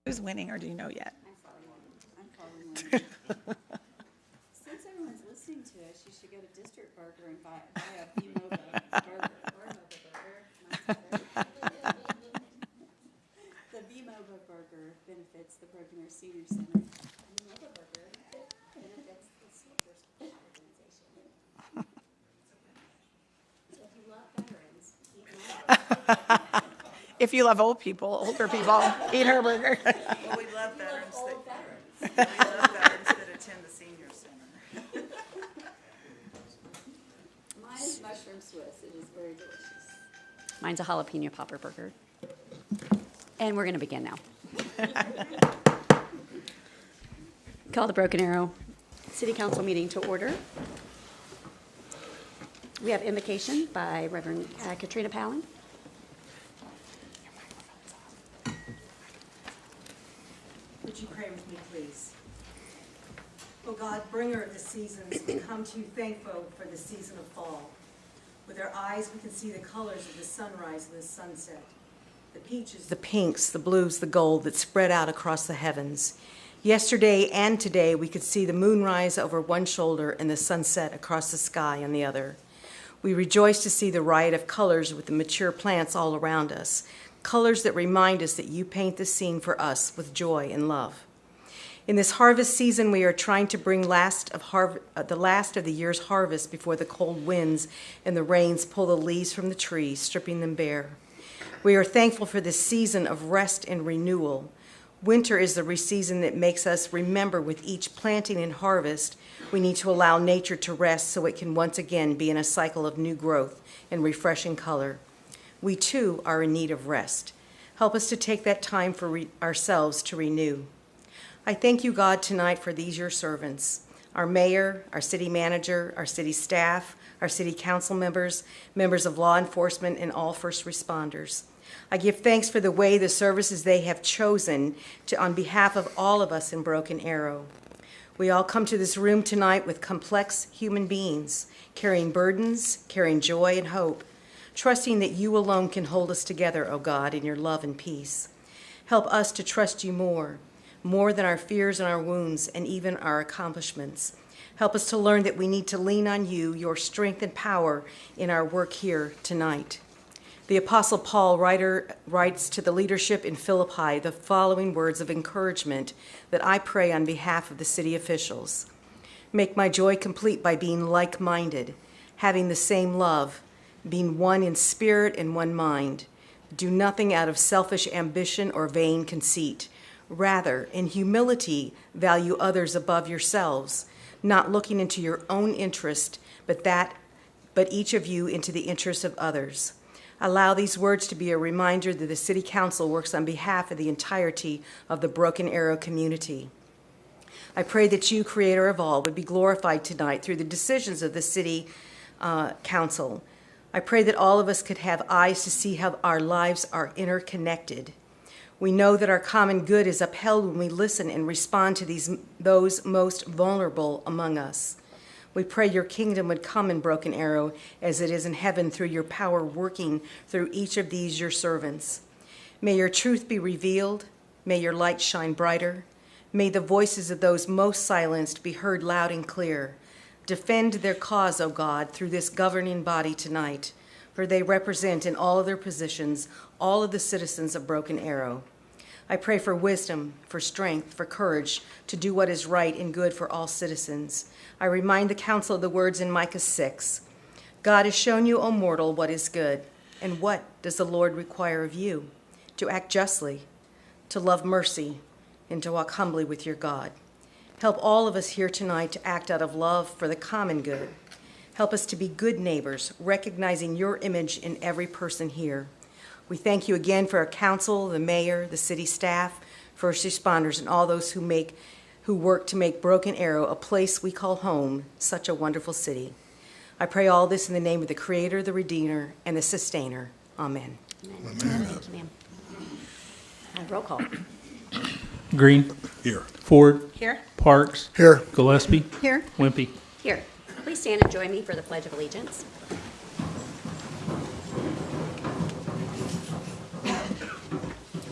Who's winning, or do you know yet? I'm following one. Since everyone's listening to us, you should go to District Burger and buy a B-Moba burger or a Moba burger. Mine's better. The B-Moba burger benefits the Broken Arrow Senior Center. The Moba burger benefits the Sweepers organization. So if you love veterans, eat Moba. If you love older people, eat her burger. Well, we love veterans. Old veterans. We love veterans that attend the senior center. Mine is mushroom Swiss. It is very delicious. Mine's a jalapeno popper burger. And we're going to begin now. Call the Broken Arrow City Council meeting to order. We have invocation by Reverend Katrina Palin. Would you pray with me, please? Oh God, bringer of the seasons, we come to you thankful for the season of fall. With our eyes, we can see the colors of the sunrise and the sunset. The peaches, the pinks, the blues, the gold that spread out across the heavens. Yesterday and today, we could see the moon rise over one shoulder and the sunset across the sky on the other. We rejoice to see the riot of colors with the mature plants all around us, colors that remind us that you paint the scene for us with joy and love. In this harvest season, we are trying to bring the last of the year's harvest before the cold winds and the rains pull the leaves from the trees, stripping them bare. We are thankful for this season of rest and renewal. Winter is the season that makes us remember with each planting and harvest, we need to allow nature to rest so it can once again be in a cycle of new growth and refreshing color. We too are in need of rest. Help us to take that time for ourselves to renew. I thank you, God, tonight for these your servants, our mayor, our city manager, our city staff, our city council members, members of law enforcement, and all first responders. I give thanks for the way the services they have chosen on behalf of all of us in Broken Arrow. We all come to this room tonight with complex human beings, carrying burdens, carrying joy and hope, trusting that you alone can hold us together, O God, in your love and peace. Help us to trust you more than our fears and our wounds and even our accomplishments. Help us to learn that we need to lean on you, your strength and power in our work here tonight. The Apostle Paul writes to the leadership in Philippi the following words of encouragement that I pray on behalf of the city officials. Make my joy complete by being like-minded, having the same love, being one in spirit and one mind. Do nothing out of selfish ambition or vain conceit. Rather, in humility, value others above yourselves, not looking into your own interest, but each of you into the interest of others. Allow these words to be a reminder that the City Council works on behalf of the entirety of the Broken Arrow community. I pray that you, Creator of all, would be glorified tonight through the decisions of the City Council. I pray that all of us could have eyes to see how our lives are interconnected. We know that our common good is upheld when we listen and respond to those most vulnerable among us. We pray your kingdom would come in Broken Arrow as it is in heaven through your power working through each of these your servants. May your truth be revealed. May your light shine brighter. May the voices of those most silenced be heard loud and clear. Defend their cause, O God, through this governing body tonight, for they represent in all of their positions all of the citizens of Broken Arrow. I pray for wisdom, for strength, for courage to do what is right and good for all citizens. I remind the council of the words in Micah 6. God has shown you, O mortal, what is good. And what does the Lord require of you? To act justly, to love mercy, and to walk humbly with your God. Help all of us here tonight to act out of love for the common good. Help us to be good neighbors, recognizing your image in every person here. We thank you again for our council, the mayor, the city staff, first responders, and all those who work to make Broken Arrow a place we call home, such a wonderful city. I pray all this in the name of the Creator, the Redeemer, and the Sustainer. Amen. Amen. Thank you, ma'am. Roll call. Green. Here. Ford. Here. Parks. Here. Gillespie. Here. Wimpy. Here. Please stand and join me for the Pledge of Allegiance.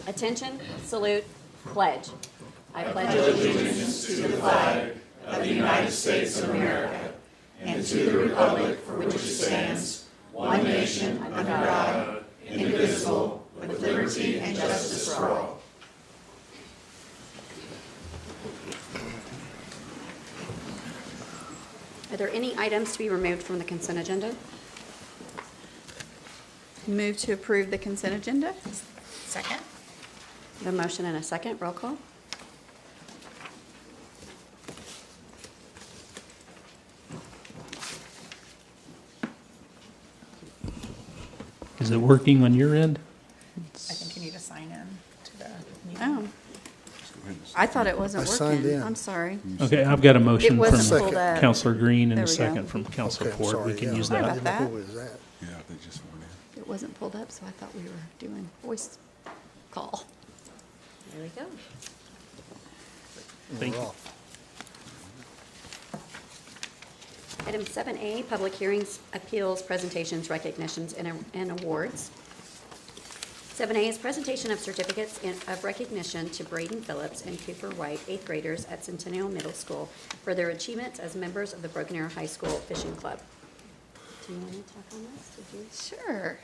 Attention, salute, Pledge. I pledge allegiance to the flag of the United States of America and to the republic for which it stands, one nation under God, indivisible, with liberty and justice for all. Are there any items to be removed from the consent agenda? Move to approve the consent agenda? Second? A motion and a second. Roll call. Is it working on your end? I think you need to sign in to the meeting. Oh. I thought it wasn't I signed working. in. I'm sorry. Okay, I've got a motion It wasn't from pulled up. Counselor Green and There a we go. second from Counselor Okay, Ford. We sorry, can yeah. use Sorry that. about that. Who was that? Yeah, they just went in. It wasn't pulled up, so I thought we were doing voice call. There we go. Thank We're you. off. Item 7A, public hearings, appeals, presentations, recognitions, and awards. 7A is presentation of certificates of recognition to Braden Phillips and Cooper White, 8th graders at Centennial Middle School for their achievements as members of the Broken Arrow High School Fishing Club. Do you want to talk on this? Did you? Sure.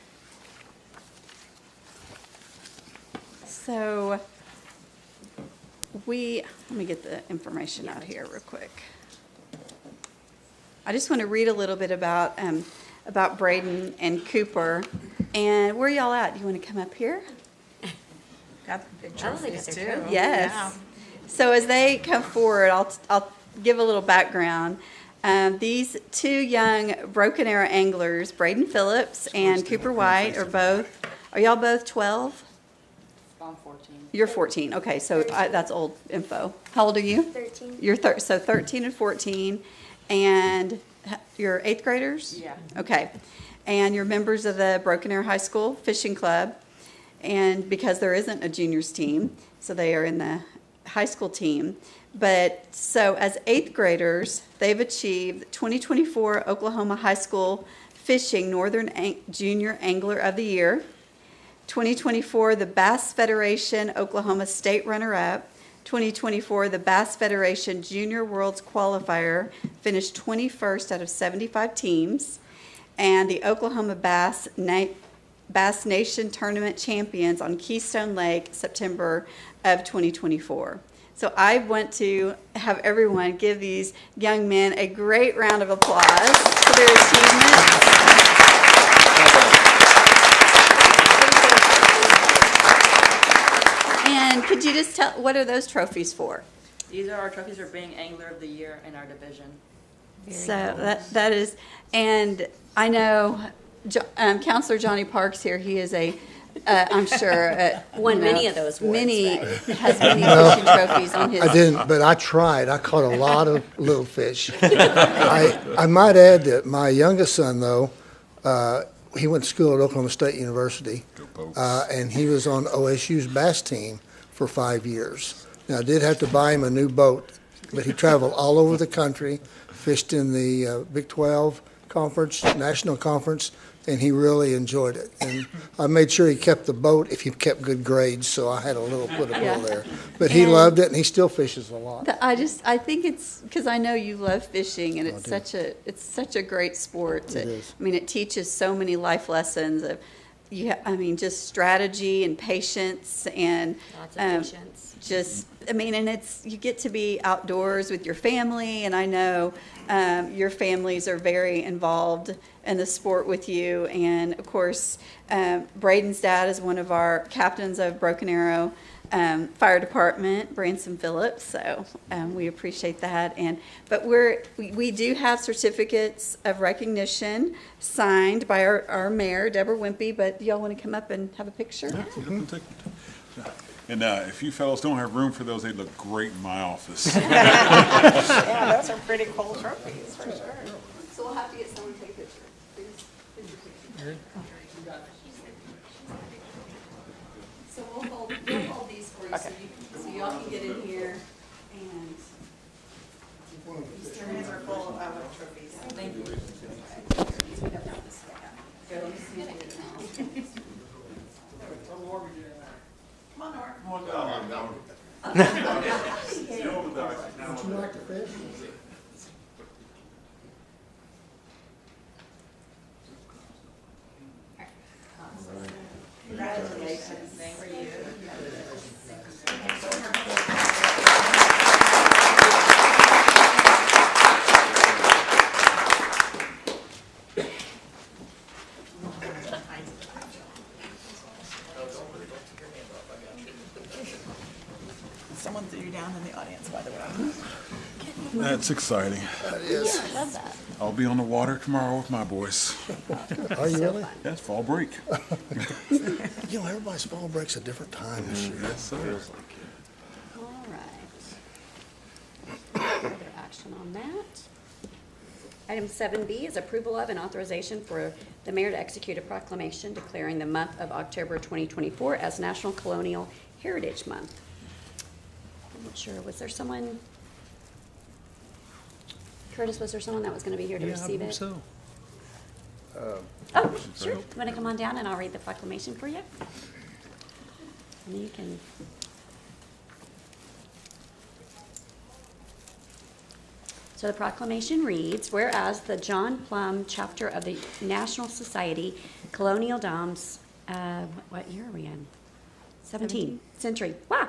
So let me get the information out here real quick. I just want to read a little bit about Braden and Cooper. And where y'all at? Do you want to come up here? Got the big Oh, they trophies got too. their trophies. Yes. So as they come forward, I'll give a little background. These two young Broken Arrow anglers, Braden Phillips and Cooper White, are y'all both 12? I'm 14. You're 14. Okay, so that's old info. How old are you? 13. You're so 13 and 14, and you're 8th graders? Yeah. Okay. And you're members of the Broken Arrow High School Fishing Club, and because there isn't a juniors team, so they are in the high school team. But so as 8th graders, they've achieved 2024 Oklahoma High School Fishing Northern Junior Angler of the Year, 2024 the Bass Federation Oklahoma State Runner-Up, 2024 the Bass Federation Junior Worlds Qualifier, finished 21st out of 75 teams, and the Oklahoma Bass Nation Tournament Champions on Keystone Lake, September of 2024. So I want to have everyone give these young men a great round of applause for their achievements. And could you just tell, what are those trophies for? These are our trophies for being Angler of the Year in our division. So that is, and I know Counselor Johnny Parks here, he is I'm sure. Won many of those awards, has many fishing trophies on his. I didn't, but I tried. I caught a lot of little fish. I might add that my youngest son, though, he went to school at Oklahoma State University, and he was on OSU's bass team for 5 years. Now, I did have to buy him a new boat, but he traveled all over the country, fished in the Big 12 conference, national conference, and he really enjoyed it. And I made sure he kept the boat if he kept good grades, so I had a little there. But he loved it, and he still fishes a lot. I think it's because I know you love fishing, and it's such a great sport. It is. I mean, it teaches so many life lessons of, just strategy and patience and Lots of patience. and you get to be outdoors with your family, and I know your families are very involved in the sport with you. And of course, Braden's dad is one of our captains of Broken Arrow Fire Department, Branson Phillips. So we appreciate that. But we do have certificates of recognition signed by our mayor, Deborah Wimpy. But do y'all want to come up and have a picture? And if you fellows don't have room for those, they look great in my office. Yeah, those are pretty cool trophies, for sure. So we'll have to get someone to take a picture. So we'll hold these for you, so y'all can get in here and. These trophies are full of trophies. Thank you. Come on, Nora. Congratulations. Thank you. Someone threw you down in the audience, by the way. That's exciting. I love that. I'll be on the water tomorrow with my boys. Are you really? That's fall break. You know, everybody's fall break's a different time this year. Yes, sir. All right. Further action on that. Item 7B is approval of and authorization for the mayor to execute a proclamation declaring the month of October 2024 as National Colonial Heritage Month. I'm not sure, was there someone, Curtis, was there someone that was going to be here to Yeah, I receive believe it? so. Oh, sure. You want to come on down and I'll read the proclamation for you? And you can. So the proclamation reads, whereas the John Plum chapter of the National Society Colonial Domes, what year are we in? 17th century, wow,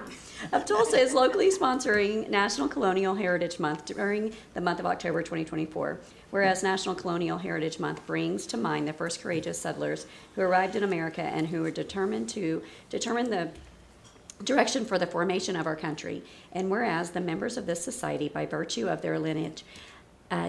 of Tulsa is locally sponsoring National Colonial Heritage Month during the month of October 2024. Whereas National Colonial Heritage Month brings to mind the first courageous settlers who arrived in America and who were determined to determine the direction for the formation of our country. And whereas the members of this society, by virtue of their lineage,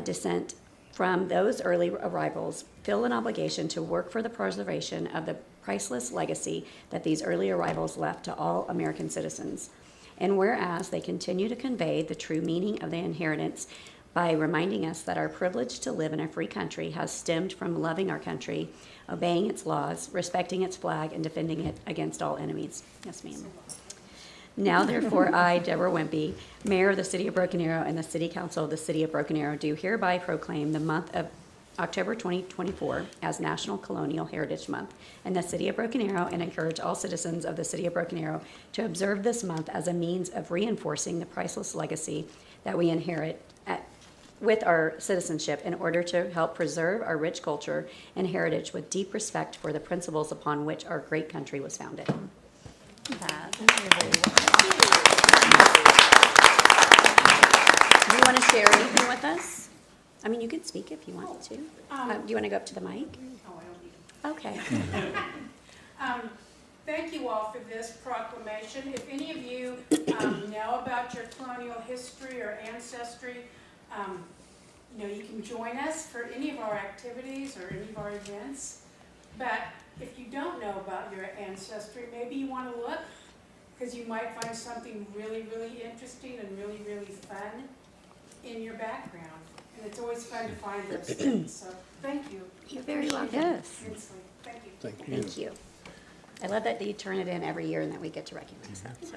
descent from those early arrivals, feel an obligation to work for the preservation of the priceless legacy that these early arrivals left to all American citizens. And whereas they continue to convey the true meaning of the inheritance by reminding us that our privilege to live in a free country has stemmed from loving our country, obeying its laws, respecting its flag, and defending it against all enemies. Yes, ma'am. Now, therefore, I, Deborah Wimpy, Mayor of the City of Broken Arrow and the City Council of the City of Broken Arrow, do hereby proclaim the month of October 2024 as National Colonial Heritage Month in the City of Broken Arrow, and encourage all citizens of the City of Broken Arrow to observe this month as a means of reinforcing the priceless legacy that we inherit with our citizenship in order to help preserve our rich culture and heritage with deep respect for the principles upon which our great country was founded. Do you want to share anything with us? I mean, you can speak if you want to. Do you want to go up to the mic? Oh, I don't need Okay. it. Thank you all for this proclamation. If any of you know about your colonial history or ancestry, you can join us for any of our activities or any of our events. But if you don't know about your ancestry, maybe you want to look, because you might find something really, really interesting and really, really fun in your background. And it's always fun to find those things. So thank you. You're very welcome. Yes. Immensely. Thank you. Thank you. I love that you turn it in every year and that we get to recognize that. So.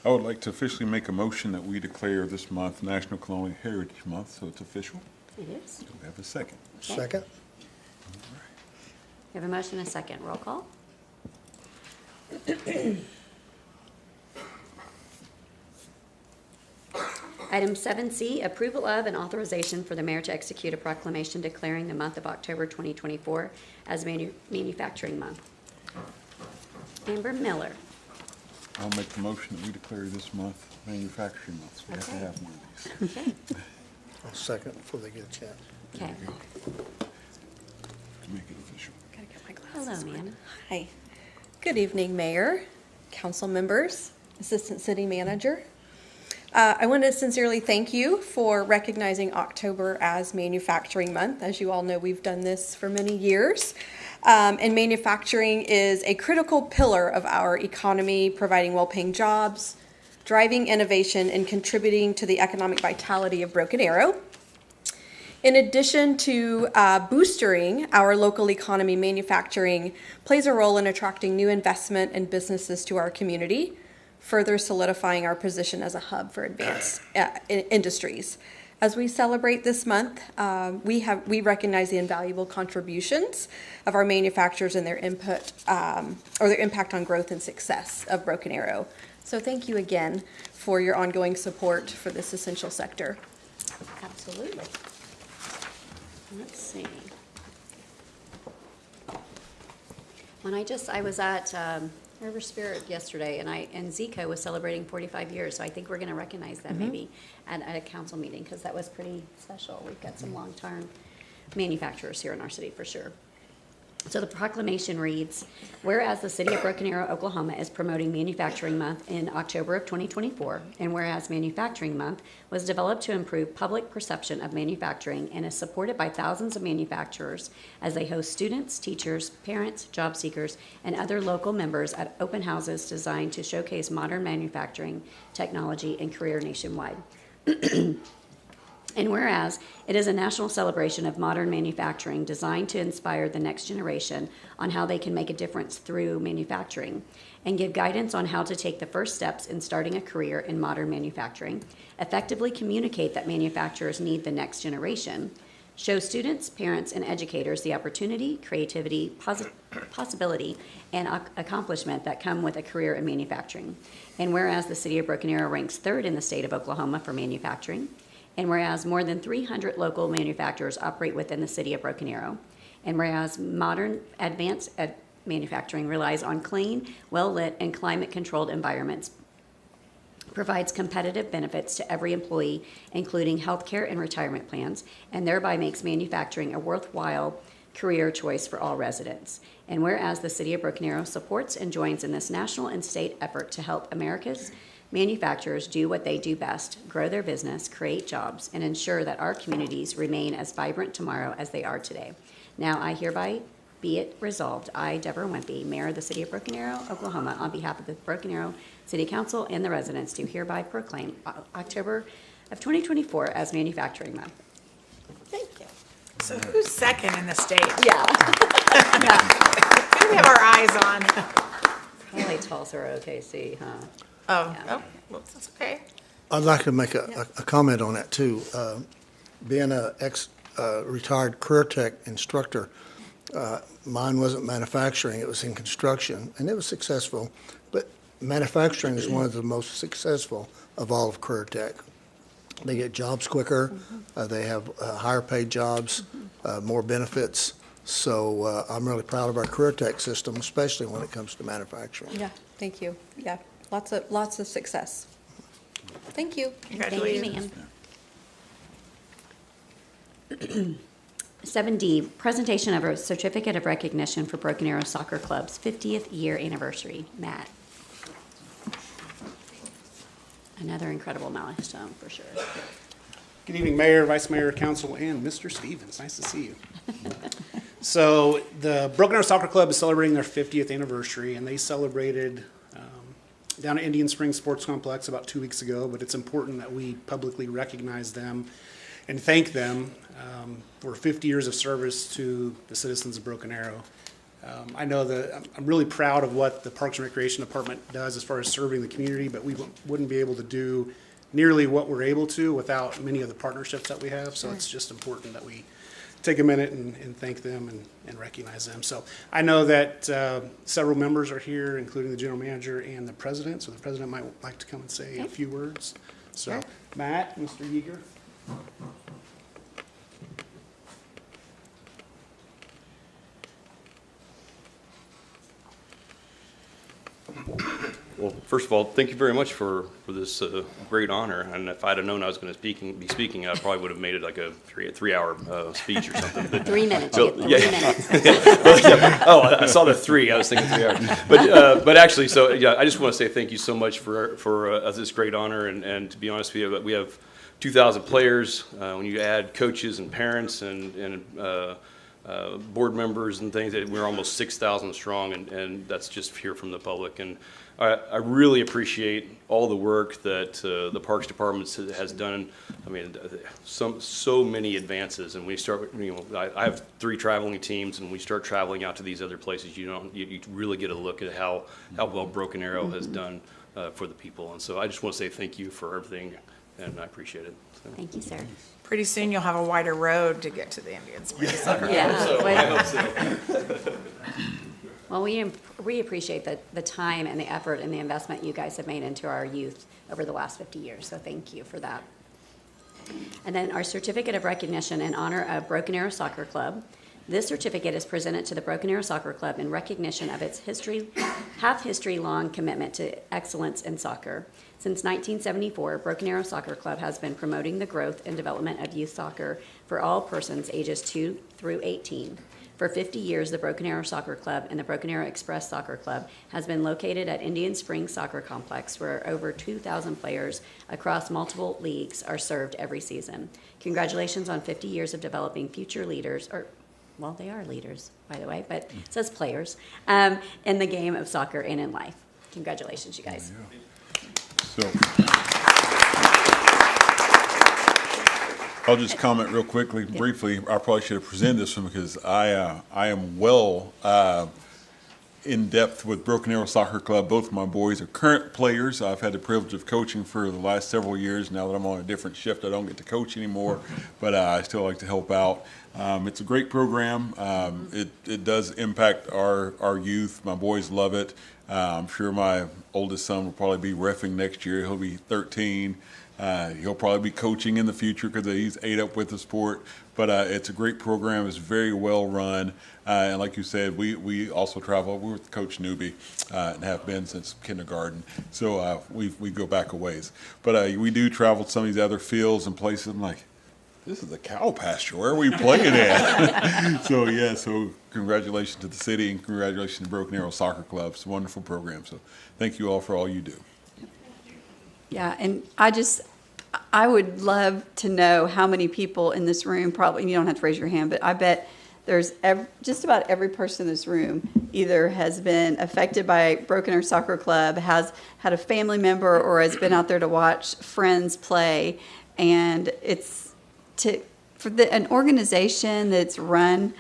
I would like to officially make a motion that we declare this month National Colonial Heritage Month, so it's official. It is. Do we have a second? Second? We have a motion and a second. Roll call. Item 7C, approval of and authorization for the mayor to execute a proclamation declaring the month of October 2024 as Manufacturing Month. Amber Miller. I'll make the motion that we declare this month Manufacturing Month. So we have to have one of these. Okay. I'll second before they get a chance. Okay. To make it official. Gotta get my glasses. Hello, ma'am. Hi. Good evening, Mayor, council members, Assistant City Manager. I want to sincerely thank you for recognizing October as Manufacturing Month. As you all know, we've done this for many years. And manufacturing is a critical pillar of our economy, providing well-paying jobs, driving innovation, and contributing to the economic vitality of Broken Arrow. In addition to boosting our local economy, manufacturing plays a role in attracting new investment and businesses to our community, further solidifying our position as a hub for advanced industries. As we celebrate this month, we recognize the invaluable contributions of our manufacturers and their input or their impact on growth and success of Broken Arrow. So thank you again for your ongoing support for this essential sector. Absolutely. Let's see. When I was at River Spirit yesterday, and Zico was celebrating 45 years, so I think we're going to recognize them maybe at a council meeting, because that was pretty special. We've got some long-term manufacturers here in our city for sure. So the proclamation reads, whereas the city of Broken Arrow, Oklahoma is promoting Manufacturing Month in October of 2024, and whereas Manufacturing Month was developed to improve public perception of manufacturing and is supported by thousands of manufacturers as they host students, teachers, parents, job seekers, and other local members at open houses designed to showcase modern manufacturing, technology, and career nationwide. And whereas it is a national celebration of modern manufacturing designed to inspire the next generation on how they can make a difference through manufacturing and give guidance on how to take the first steps in starting a career in modern manufacturing, effectively communicate that manufacturers need the next generation, show students, parents, and educators the opportunity, creativity, possibility, and accomplishment that come with a career in manufacturing. And whereas the city of Broken Arrow ranks third in the state of Oklahoma for manufacturing, and whereas more than 300 local manufacturers operate within the city of Broken Arrow, and whereas modern advanced manufacturing relies on clean, well-lit, and climate-controlled environments, provides competitive benefits to every employee, including health care and retirement plans, and thereby makes manufacturing a worthwhile career choice for all residents. And whereas the city of Broken Arrow supports and joins in this national and state effort to help America's manufacturers do what they do best, grow their business, create jobs, and ensure that our communities remain as vibrant tomorrow as they are today. Now, I hereby be it resolved, I, Deborah Wimpy, Mayor of the City of Broken Arrow, Oklahoma, on behalf of the Broken Arrow City Council and the residents, do hereby proclaim October of 2024 as Manufacturing Month. Thank you. So who's second in the state? Yeah. Who do we have our eyes on? Probably Tulsa or OKC, huh? Oh, Yeah. oh, well, that's okay. I'd like to make a comment on that too. Being a retired career tech instructor, mine wasn't manufacturing, it was in construction, and it was successful. But manufacturing is one of the most successful of all of career tech. They get jobs quicker, they have higher paid jobs, more benefits. So I'm really proud of our career tech system, especially when it comes to manufacturing. Yeah, thank you. Yeah, lots of success. Thank you. Thank you, Congratulations. ma'am. 7D, presentation of a certificate of recognition for Broken Arrow Soccer Club's 50th year anniversary. Matt. Another incredible milestone for sure. Good evening, Mayor, Vice Mayor, Council, and Mr. Stevens. Nice to see you. So the Broken Arrow Soccer Club is celebrating their 50th anniversary, and they celebrated down at Indian Springs Sports Complex about 2 weeks ago, but it's important that we publicly recognize them and thank them for 50 years of service to the citizens of Broken Arrow. I know that I'm really proud of what the Parks and Recreation Department does as far as serving the community, but we wouldn't be able to do nearly what we're able to without many of the partnerships that we have. So it's just important that we take a minute and thank them and recognize them. So I know that several members are here, including the general manager and the president. So the president might like to come and say a few words. So Sure. Matt, Mr. Yeager. Well, first of all, thank you very much for this great honor. And if I'd have known I was going to be speaking, I probably would have made it like a three-hour speech or something. But, 3 minutes. so, you yeah. get 3 minutes. Well, yeah. Oh, I saw the 3. I was thinking 3 hours. But actually, so yeah, I just want to say thank you so much for this great honor. And to be honest with you, we have 2,000 players. When you add coaches and parents and board members and things, we're almost 6,000 strong, and that's just here from the public. And I really appreciate all the work that the Parks Department has done. I mean, so many advances, and we start. I have 3 traveling teams, and we start traveling out to these other places. You really get a look at how well Broken Arrow has done for the people. And so I just want to say thank you for everything, and I appreciate it. So. Thank you, sir. Pretty soon you'll have a wider road to get to the Indian Springs. Yeah. I hope so. Well, we appreciate the time and the effort and the investment you guys have made into our youth over the last 50 years, so thank you for that. And then our certificate of recognition in honor of Broken Arrow Soccer Club. This certificate is presented to the Broken Arrow Soccer Club in recognition of its half-history-long commitment to excellence in soccer. Since 1974, Broken Arrow Soccer Club has been promoting the growth and development of youth soccer for all persons ages 2 through 18. For 50 years, the Broken Arrow Soccer Club and the Broken Arrow Express Soccer Club has been located at Indian Springs Soccer Complex, where over 2,000 players across multiple leagues are served every season. Congratulations on 50 years of developing future leaders, or well, they are leaders, by the way, but it says players, in the game of soccer and in life. Congratulations, you guys. So, I'll just comment real quickly, briefly. I probably should have presented this one because I am well in depth with Broken Arrow Soccer Club. Both my boys are current players. I've had the privilege of coaching for the last several years. Now that I'm on a different shift, I don't get to coach anymore, but I still like to help out. It's a great program. It does impact our youth. My boys love it. I'm sure my oldest son will probably be reffing next year. He'll be 13. He'll probably be coaching in the future because he's ate up with the sport. But it's a great program. It's very well run. And like you said, we also travel. We're with Coach Newby and have been since kindergarten. So we go back a ways. But we do travel to some of these other fields and places. I'm like, this is a cow pasture. Where are we playing at? So congratulations to the city and congratulations to Broken Arrow Soccer Club. It's a wonderful program. So thank you all for all you do. Yeah, and I would love to know how many people in this room, probably, you don't have to raise your hand, but I bet there's just about every person in this room either has been affected by Broken Arrow Soccer Club, has had a family member, or has been out there to watch friends play. And it's an organization that's run,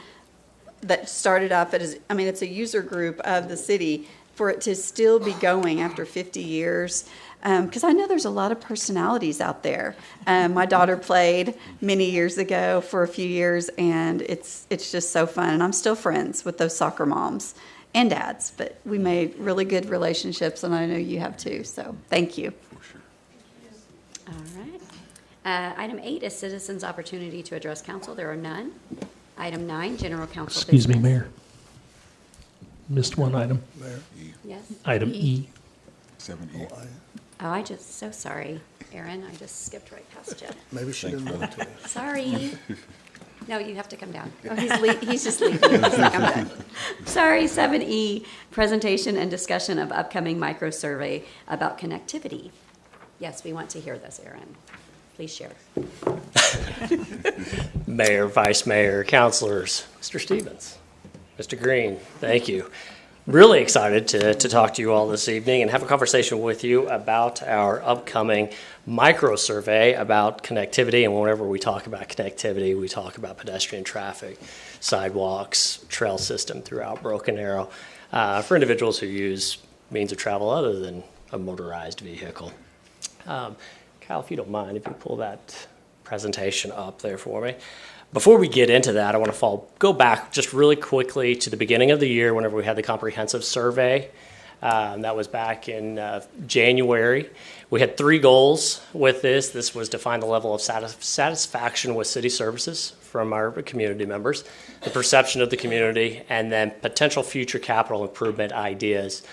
that started off as, it's a user group of the city, for it to still be going after 50 years. Because I know there's a lot of personalities out there. My daughter played many years ago for a few years, and it's just so fun. And I'm still friends with those soccer moms and dads, but we made really good relationships, and I know you have too. So thank you. For sure. All right. Item 8 is citizens' opportunity to address council. There are none. Item 9, general council Excuse me, business. Mayor. Missed one item. Mayor. Yes? Item E. 7E. Oh, I just, so sorry, Aaron. I just skipped right past you. Maybe she didn't want to. Sorry. No, you have to come down. Oh, he's just leaving. He's like, I'm done. Sorry, 7E, presentation and discussion of upcoming micro survey about connectivity. Yes, we want to hear this, Aaron. Please share. Mayor, Vice Mayor, councilors, Mr. Stevens, Mr. Green, thank you. Really excited to talk to you all this evening and have a conversation with you about our upcoming micro survey about connectivity. And whenever we talk about connectivity, we talk about pedestrian traffic, sidewalks, trail system throughout Broken Arrow for individuals who use means of travel other than a motorized vehicle. Kyle, if you don't mind, if you pull that presentation up there for me. Before we get into that, I want to go back just really quickly to the beginning of the year whenever we had the comprehensive survey. That was back in January. We had 3 goals with this. This was to find the level of satisfaction with city services from our community members, the perception of the community, and then potential future capital improvement ideas.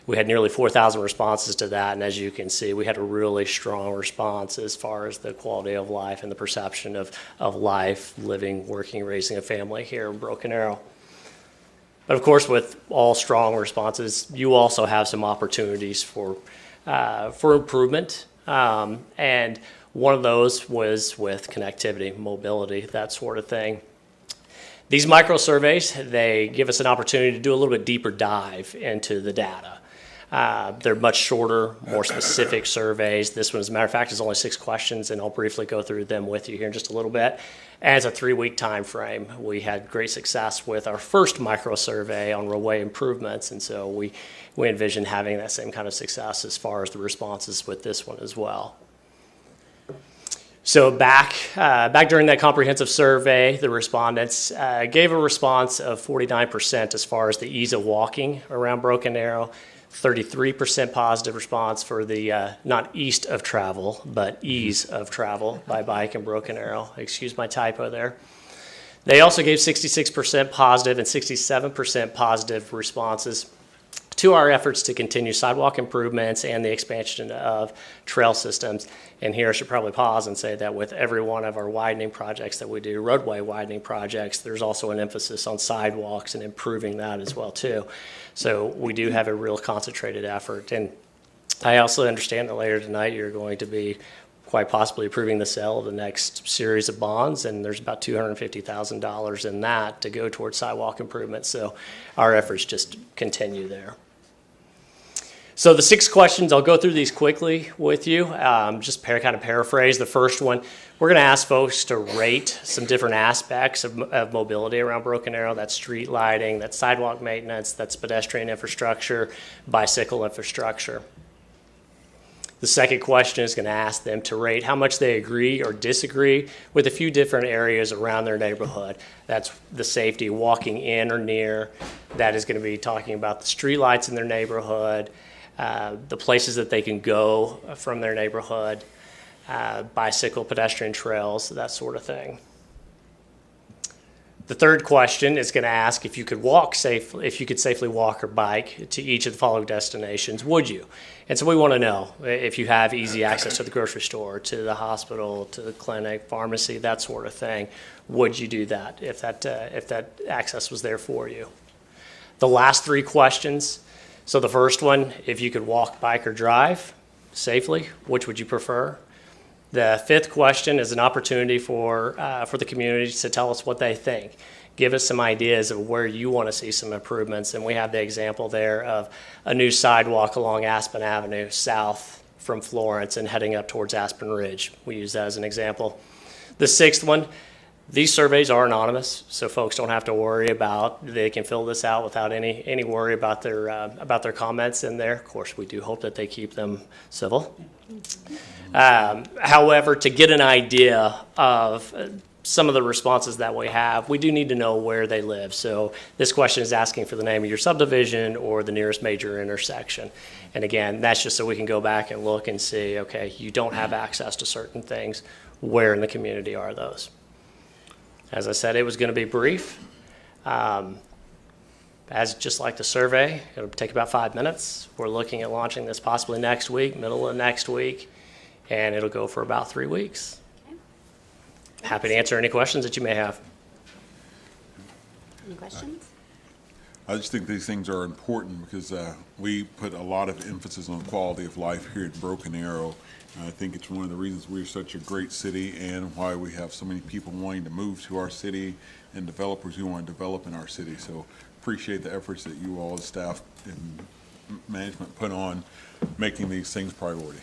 We had nearly 4,000 responses to that, and as you can see, we had a really strong response as far as the quality of life and the perception of life, living, working, raising a family here in Broken Arrow. But of course, with all strong responses, you also have some opportunities for improvement, and one of those was with connectivity, mobility, that sort of thing. These micro surveys, they give us an opportunity to do a little bit deeper dive into the data. They're much shorter, more specific surveys. This one, as a matter of fact, is only 6 questions, and I'll briefly go through them with you here in just a little bit. And it's a 3-week time frame. We had great success with our first micro survey on roadway improvements, and so we envision having that same kind of success as far as the responses with this one as well. So back during that comprehensive survey, the respondents gave a response of 49% as far as the ease of walking around Broken Arrow, 33% positive response for the not east of travel, but ease of travel by bike in Broken Arrow. Excuse my typo there. They also gave 66% positive and 67% positive responses to our efforts to continue sidewalk improvements and the expansion of trail systems. And here I should probably pause and say that with every one of our widening projects that we do, roadway widening projects, there's also an emphasis on sidewalks and improving that as well too. So we do have a real concentrated effort. And I also understand that later tonight you're going to be quite possibly approving the sale of the next series of bonds, and there's about $250,000 in that to go towards sidewalk improvements. So our efforts just continue there. So the 6 questions, I'll go through these quickly with you, just kind of paraphrase. The first one, we're going to ask folks to rate some different aspects of mobility around Broken Arrow. That's street lighting, that's sidewalk maintenance, that's pedestrian infrastructure, bicycle infrastructure. The second question is going to ask them to rate how much they agree or disagree with a few different areas around their neighborhood. That's the safety, walking in or near. That is going to be talking about the streetlights in their neighborhood, the places that they can go from their neighborhood, bicycle, pedestrian trails, that sort of thing. The third question is going to ask if you could safely walk or bike to each of the following destinations, would you? And so we want to know if you have easy access to the grocery store, to the hospital, to the clinic, pharmacy, that sort of thing. Would you do that if that access was there for you? The last 3 questions. So the first one, if you could walk, bike, or drive safely, which would you prefer? The 5th question is an opportunity for the community to tell us what they think. Give us some ideas of where you want to see some improvements. And we have the example there of a new sidewalk along Aspen Avenue south from Florence and heading up towards Aspen Ridge. We use that as an example. The 6th one, these surveys are anonymous, so folks don't have to worry about, they can fill this out without any worry about their comments in there. Of course, we do hope that they keep them civil. However, to get an idea of some of the responses that we have, we do need to know where they live. So this question is asking for the name of your subdivision or the nearest major intersection. And again, that's just so we can go back and look and see, okay, you don't have access to certain things. Where in the community are those? As I said, it was going to be brief. As just like the survey, it'll take about 5 minutes. We're looking at launching this possibly next week, middle of next week, and it'll go for about 3 weeks. Happy to answer any questions that you may have. Any questions? I just think these things are important because we put a lot of emphasis on quality of life here at Broken Arrow. I think it's one of the reasons we're such a great city and why we have so many people wanting to move to our city and developers who want to develop in our city. So appreciate the efforts that you all, staff and management, put on making these things priority.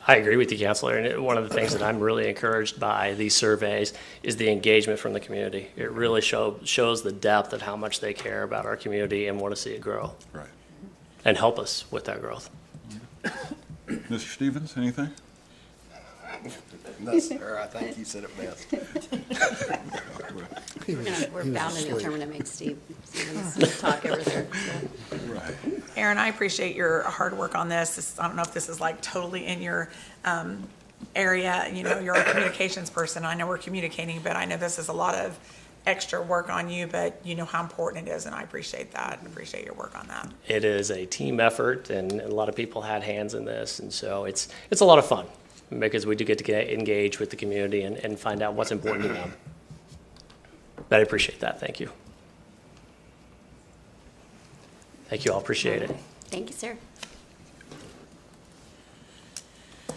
I agree with you, Councilor, and one of the things that I'm really encouraged by these surveys is the engagement from the community. It really shows the depth of how much they care about our community and want to see it grow. Right. And help us with that growth. Mr. Stevens, anything? No, sir, I think you said it best. We're bound and determined to make Stevens talk over there. So. Right. Aaron, I appreciate your hard work on this. I don't know if this is like totally in your area. You know, you're a communications person. I know we're communicating, but I know this is a lot of extra work on you, but you know how important it is, and I appreciate that. I appreciate your work on that. It is a team effort, and a lot of people had hands in this, and so it's a lot of fun because we do get to engage with the community and find out what's important to them. But I appreciate that. Thank you. Thank you all. Appreciate it. Thank you, sir. I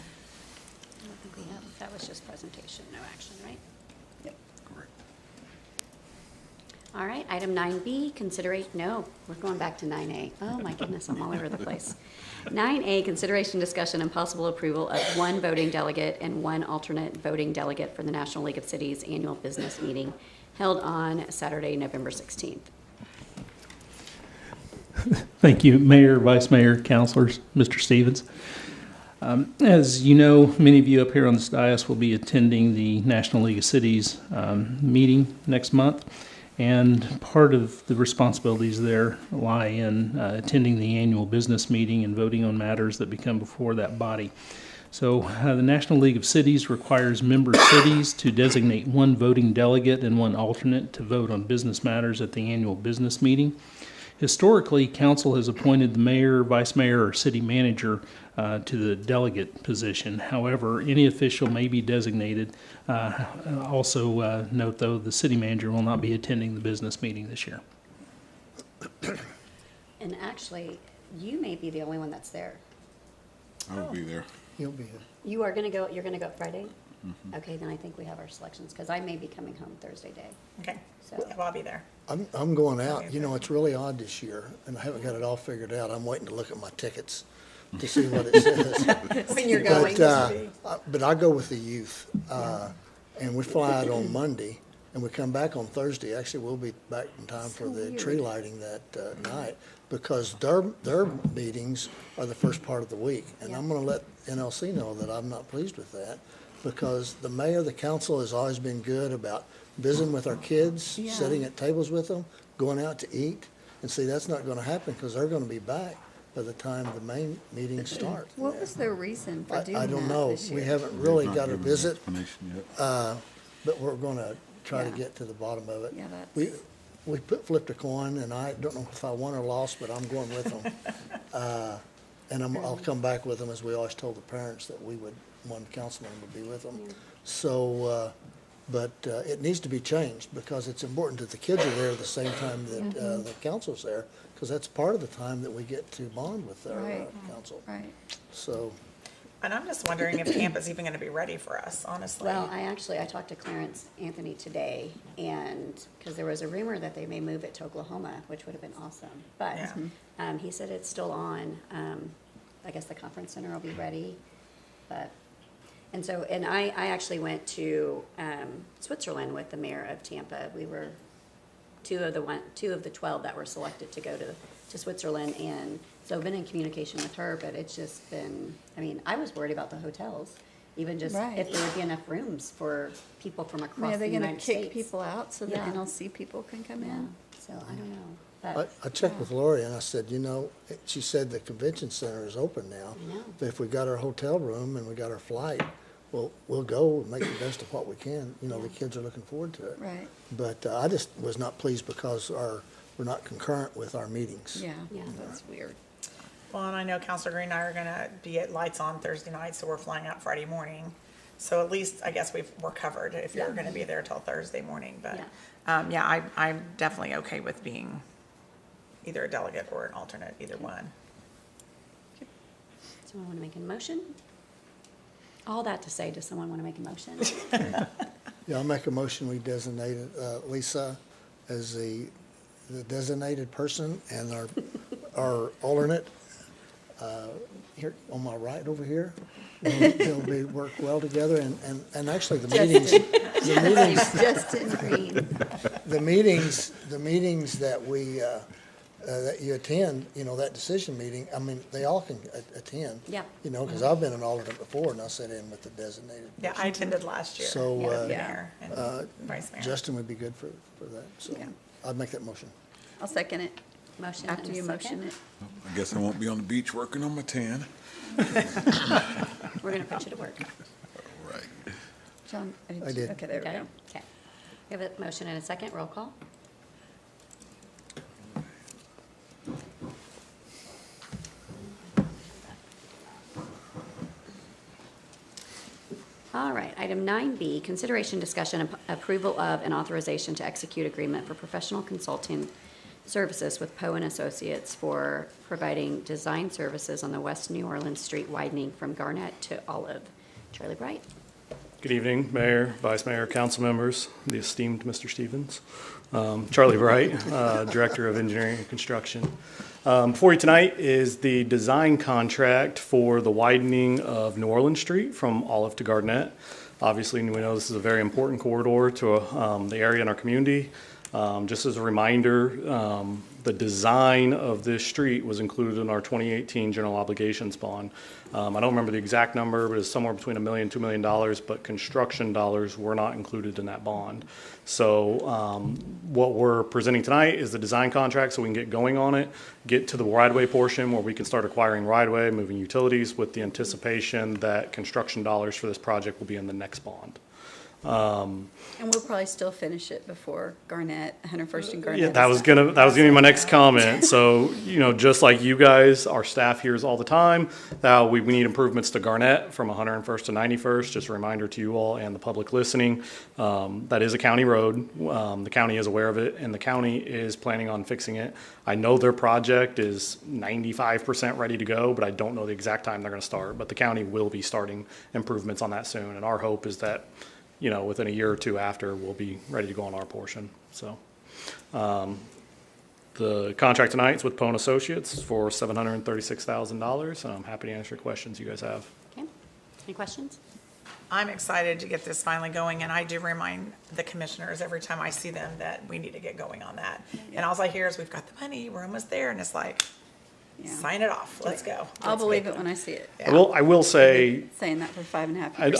don't think we have, that was just presentation, no action, right? Yep. Correct. All right, item 9B, no, we're going back to 9A. Oh my goodness, I'm all over the place. 9A, consideration, discussion, and possible approval of 1 voting delegate and 1 alternate voting delegate for the National League of Cities annual business meeting held on Saturday, November 16th. Thank you, Mayor, Vice Mayor, Councilors, Mr. Stevens. As you know, many of you up here on this dais will be attending the National League of Cities meeting next month. And part of the responsibilities there lie in attending the annual business meeting and voting on matters that become before that body. So the National League of Cities requires member cities to designate one voting delegate and one alternate to vote on business matters at the annual business meeting. Historically, council has appointed the mayor, vice mayor, or city manager to the delegate position. However, any official may be designated. Also note, though, the city manager will not be attending the business meeting this year. And actually, you may be the only one that's there. I will be there. You'll be here. You are gonna go, you're gonna go Friday? Okay, then I think we have our selections, because I may be coming home Thursday day. Okay, So- well, I'll be there. I'm going out. You know, it's really odd this year, and I haven't got it all figured out. I'm waiting to look at my tickets to see what it says. When you're going. But I go with the youth, and we fly out on Monday, and we come back on Thursday. Actually, we'll be back in time for the tree lighting that night, because their meetings are the first part of the week. And I'm gonna let NLC know that I'm not pleased with that, because the mayor, the council has always been good about visiting with our kids, sitting at tables with them, going out to eat. And see, that's not gonna happen, because they're gonna be back by the time the main meetings start. What was their reason for doing I don't that know. this year? We haven't really Not got a given an visit, explanation yet. but we're gonna try to Yeah. get to the bottom of it. Yeah, that's. We flipped a coin, and I don't know if I won or lost, but I'm going with them. And I'll come back with them, as we always told the parents that one councilman would be with them. So, but it needs to be changed, because it's important that the kids are there at the same time that the council's there, because that's part of the time that we get to bond with our Right. council. Right. So, And I'm just wondering if camp is even gonna be ready for us, honestly. Well, I talked to Clarence Anthony today, and, because there was a rumor that they may move it to Oklahoma, which would have been awesome. But, Yeah. he said it's still on. I guess the conference center will be ready, but, and so, and I actually went to, Switzerland with the mayor of Tampa. We were two of the 12 that were selected to go to Switzerland, and so I've been in communication with her, but it's just been, I mean, I was worried about the hotels, even just Right. if there would be enough rooms for people from I mean, across are the they gonna United kick States. people out so that Yeah. NLC people can come Yeah, in? so I don't know, I but, checked with Lori, and I said, she said the convention center is open now. I know. But if we got our hotel room and we got our flight, we'll go and make the best of what we can. The kids are looking forward to it. Right, But I just was not pleased because we're not concurrent with our meetings. yeah, Yeah. that's weird. Well, and I know Counselor Green and I are gonna be at Lights On Thursday night, so we're flying out Friday morning. So at least, I guess we're covered if you're gonna be there till Thursday morning, but, I'm definitely okay with being either a delegate or an alternate, either one. someone want to make a motion? All that to say, does someone want to make a motion? Yeah, I'll make a motion, we designated Lisa as the designated person, and our alternate, here on my right over here. They'll work well together, and actually the meetings, Justin Green. the meetings that we, that you attend, that decision meeting, I mean, they all can attend. Yeah. Because I've been an alternate before, and I sat in with the designated. Yeah, I attended last year. So, with the Yeah. mayor and vice mayor. Justin would be good for that, so Yeah. I'd make that motion. I'll second it, Motion and after a you second. motion it. I guess I won't be on the beach working on my tan. We're going to put you to work. Right. John, I did. Okay, there we Okay? go. Okay. We have a motion and a second, roll call. All right, item 9B, consideration, discussion, and approval of an authorization to execute agreement for professional consulting services with Poe and Associates for providing design services on the West New Orleans Street widening from Garnett to Olive. Charlie Bright. Good evening, Mayor, Vice Mayor, council members, the esteemed Mr. Stevens. Charlie Bright, Director of Engineering and Construction. Before you tonight is the design contract for the widening of New Orleans Street from Olive to Garnett. Obviously, we know this is a very important corridor to the area in our community. Just as a reminder, The design of this street was included in our 2018 general obligations bond. I don't remember the exact number, but it's somewhere between $1 million, $2 million, but construction dollars were not included in that bond. So what we're presenting tonight is the design contract so we can get going on it, get to the right-of-way portion where we can start acquiring right-of-way, moving utilities with the anticipation that construction dollars for this project will be in the next bond. And we'll probably still finish it before Garnett, 101st and Garnett. Yeah, that was gonna be my next comment. So, just like you guys, our staff hears all the time that we need improvements to Garnett from 101st to 91st. Just a reminder to you all and the public listening, that is a county road. The county is aware of it, and the county is planning on fixing it. I know their project is 95% ready to go, but I don't know the exact time they're gonna start. But the county will be starting improvements on that soon, and our hope is that within a year or two after, we'll be ready to go on our portion. So, the contract tonight is with Pone Associates for $736,000. I'm happy to answer questions you guys have. Okay. Any questions? I'm excited to get this finally going, and I do remind the commissioners every time I see them that we need to get going on that. And all I hear is, we've got the money, we're almost there, and it's like, sign it off, let's go. I'll believe it when I see it. I will say, Saying that for 5.5 years.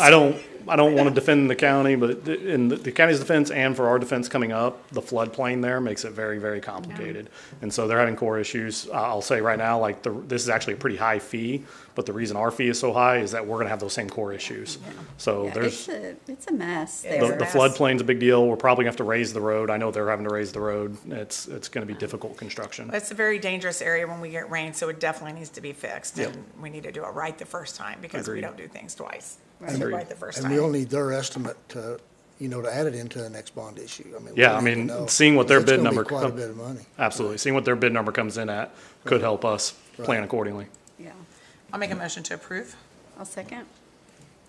I don't want to defend the county, but in the county's defense and for our defense coming up, the floodplain there makes it very, very complicated. And so they're having core issues. I'll say right now, this is actually a pretty high fee, but the reason our fee is so high is that we're going to have those same core issues. So there's it's a mess there. the floodplain's a big deal. We're probably going to have to raise the road. I know they're having to raise the road. It's going to be difficult construction. It's a very dangerous area when we get rain, so it definitely needs to be fixed. And we need to do it right the first time, because we Agreed. don't do things twice. And- Do it right the first And time. we'll need their estimate to, to add it into the next bond issue. Yeah, we need to know. seeing what their It's bid gonna be number quite a bit of money. Absolutely. Seeing what their bid number comes in at could help us plan accordingly. Yeah. I'll make a motion to approve. I'll second.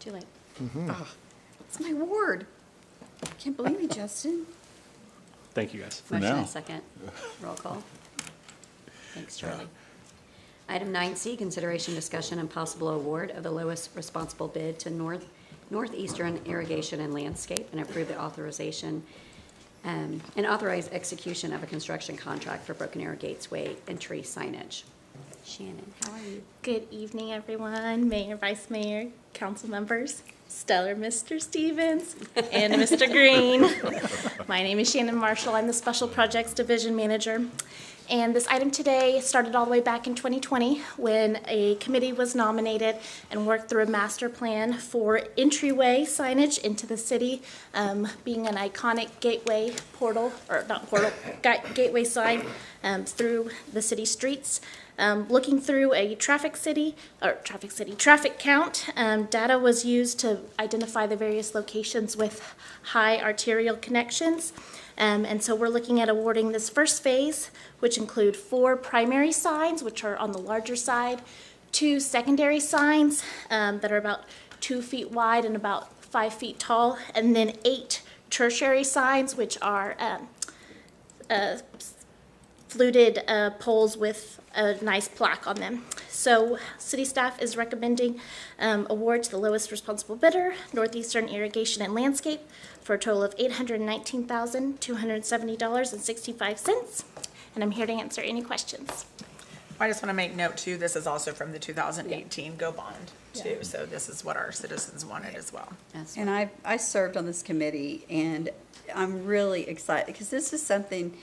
Too late. It's my ward. Can't believe me, Justin. Thank you, guys. Motion now. and second. Roll call. Thanks, Charlie. Item 9C, consideration, discussion, and possible award of the lowest responsible bid to Northeastern Irrigation and Landscape, and approve the authorization and authorize execution of a construction contract for Broken Arrow Gateway entry signage. Shannon, how are you? Good evening, everyone, Mayor, Vice Mayor, council members, stellar Mr. Stevens, and Mr. Green. My name is Shannon Marshall. I'm the Special Projects Division Manager. And this item today started all the way back in 2020 when a committee was nominated and worked through a master plan for entryway signage into the city, being an iconic gateway gateway sign through the city streets. Looking through a traffic count, data was used to identify the various locations with high arterial connections. And so we're looking at awarding this first phase, which include 4 primary signs, which are on the larger side, 2 secondary signs that are about 2 feet wide and about 5 feet tall, and then 8 tertiary signs, which are fluted poles with a nice plaque on them. So city staff is recommending award to the lowest responsible bidder, Northeastern Irrigation and Landscape, for a total of $819,270.65. And I'm here to answer any questions. I just want to make note too, this is also from the 2018 GO bond too. So this is what our citizens wanted as well. And I served on this committee, and I'm really excited because this is something,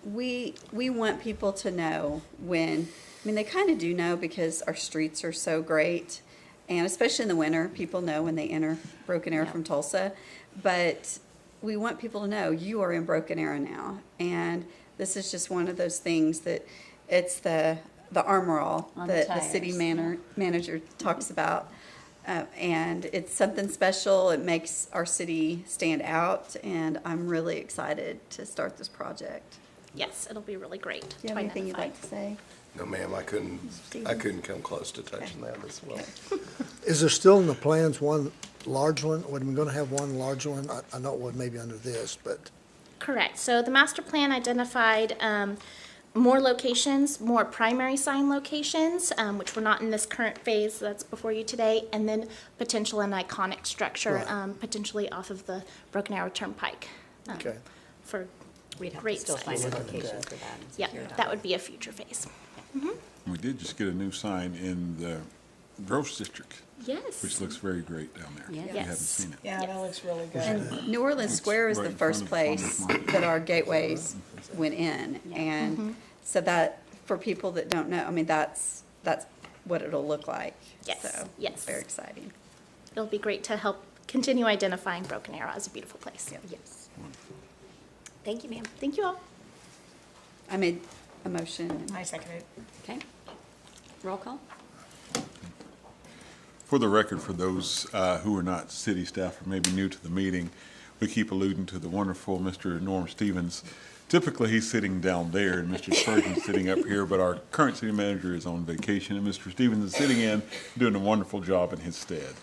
we want people to know when, they kind of do know because our streets are so great, and especially in the winter, people know when they enter Broken Arrow from Tulsa, but we want people to know you are in Broken Arrow now, and this is just one of those things that it's the armor all that the city manager talks about, and it's something special. It makes our city stand out, and I'm really excited to start this project. Yes, it'll be really great. Do you have anything you'd like to say? No, ma'am, I couldn't come close to touching that as well. Is there still in the plans one large one? Are we going to have one large one? I know it was maybe under this, but. Correct. So the master plan identified more locations, more primary sign locations, which were not in this current phase that's before you today, and then potential an iconic structure, Right. potentially off of the Broken Arrow Turnpike. Okay. For We'd have to Great still find a size. location for that. and Yeah, secure it that out. would be a future phase. We did just get a new sign in the Gross District, Yes. which looks very great down there. Yes. If you haven't Yes. seen it. Yeah, that looks really good. And New Orleans Square is right the in front first of the farmer's place market. that our gateways went in. And so that, for people that don't know, I mean, that's what it'll look like. Yes, So, yes. it's very exciting. It'll be great to help continue identifying Broken Arrow as a beautiful place. Yes. Thank you, ma'am. Thank you all. I made a motion. I second it. Okay. Roll call? For the record, for those who are not city staff or maybe new to the meeting, we keep alluding to the wonderful Mr. Norm Stevens. Typically, he's sitting down there and Mr. Spurgeon's sitting up here, but our current city manager is on vacation and Mr. Stevens is sitting in, doing a wonderful job in his stead.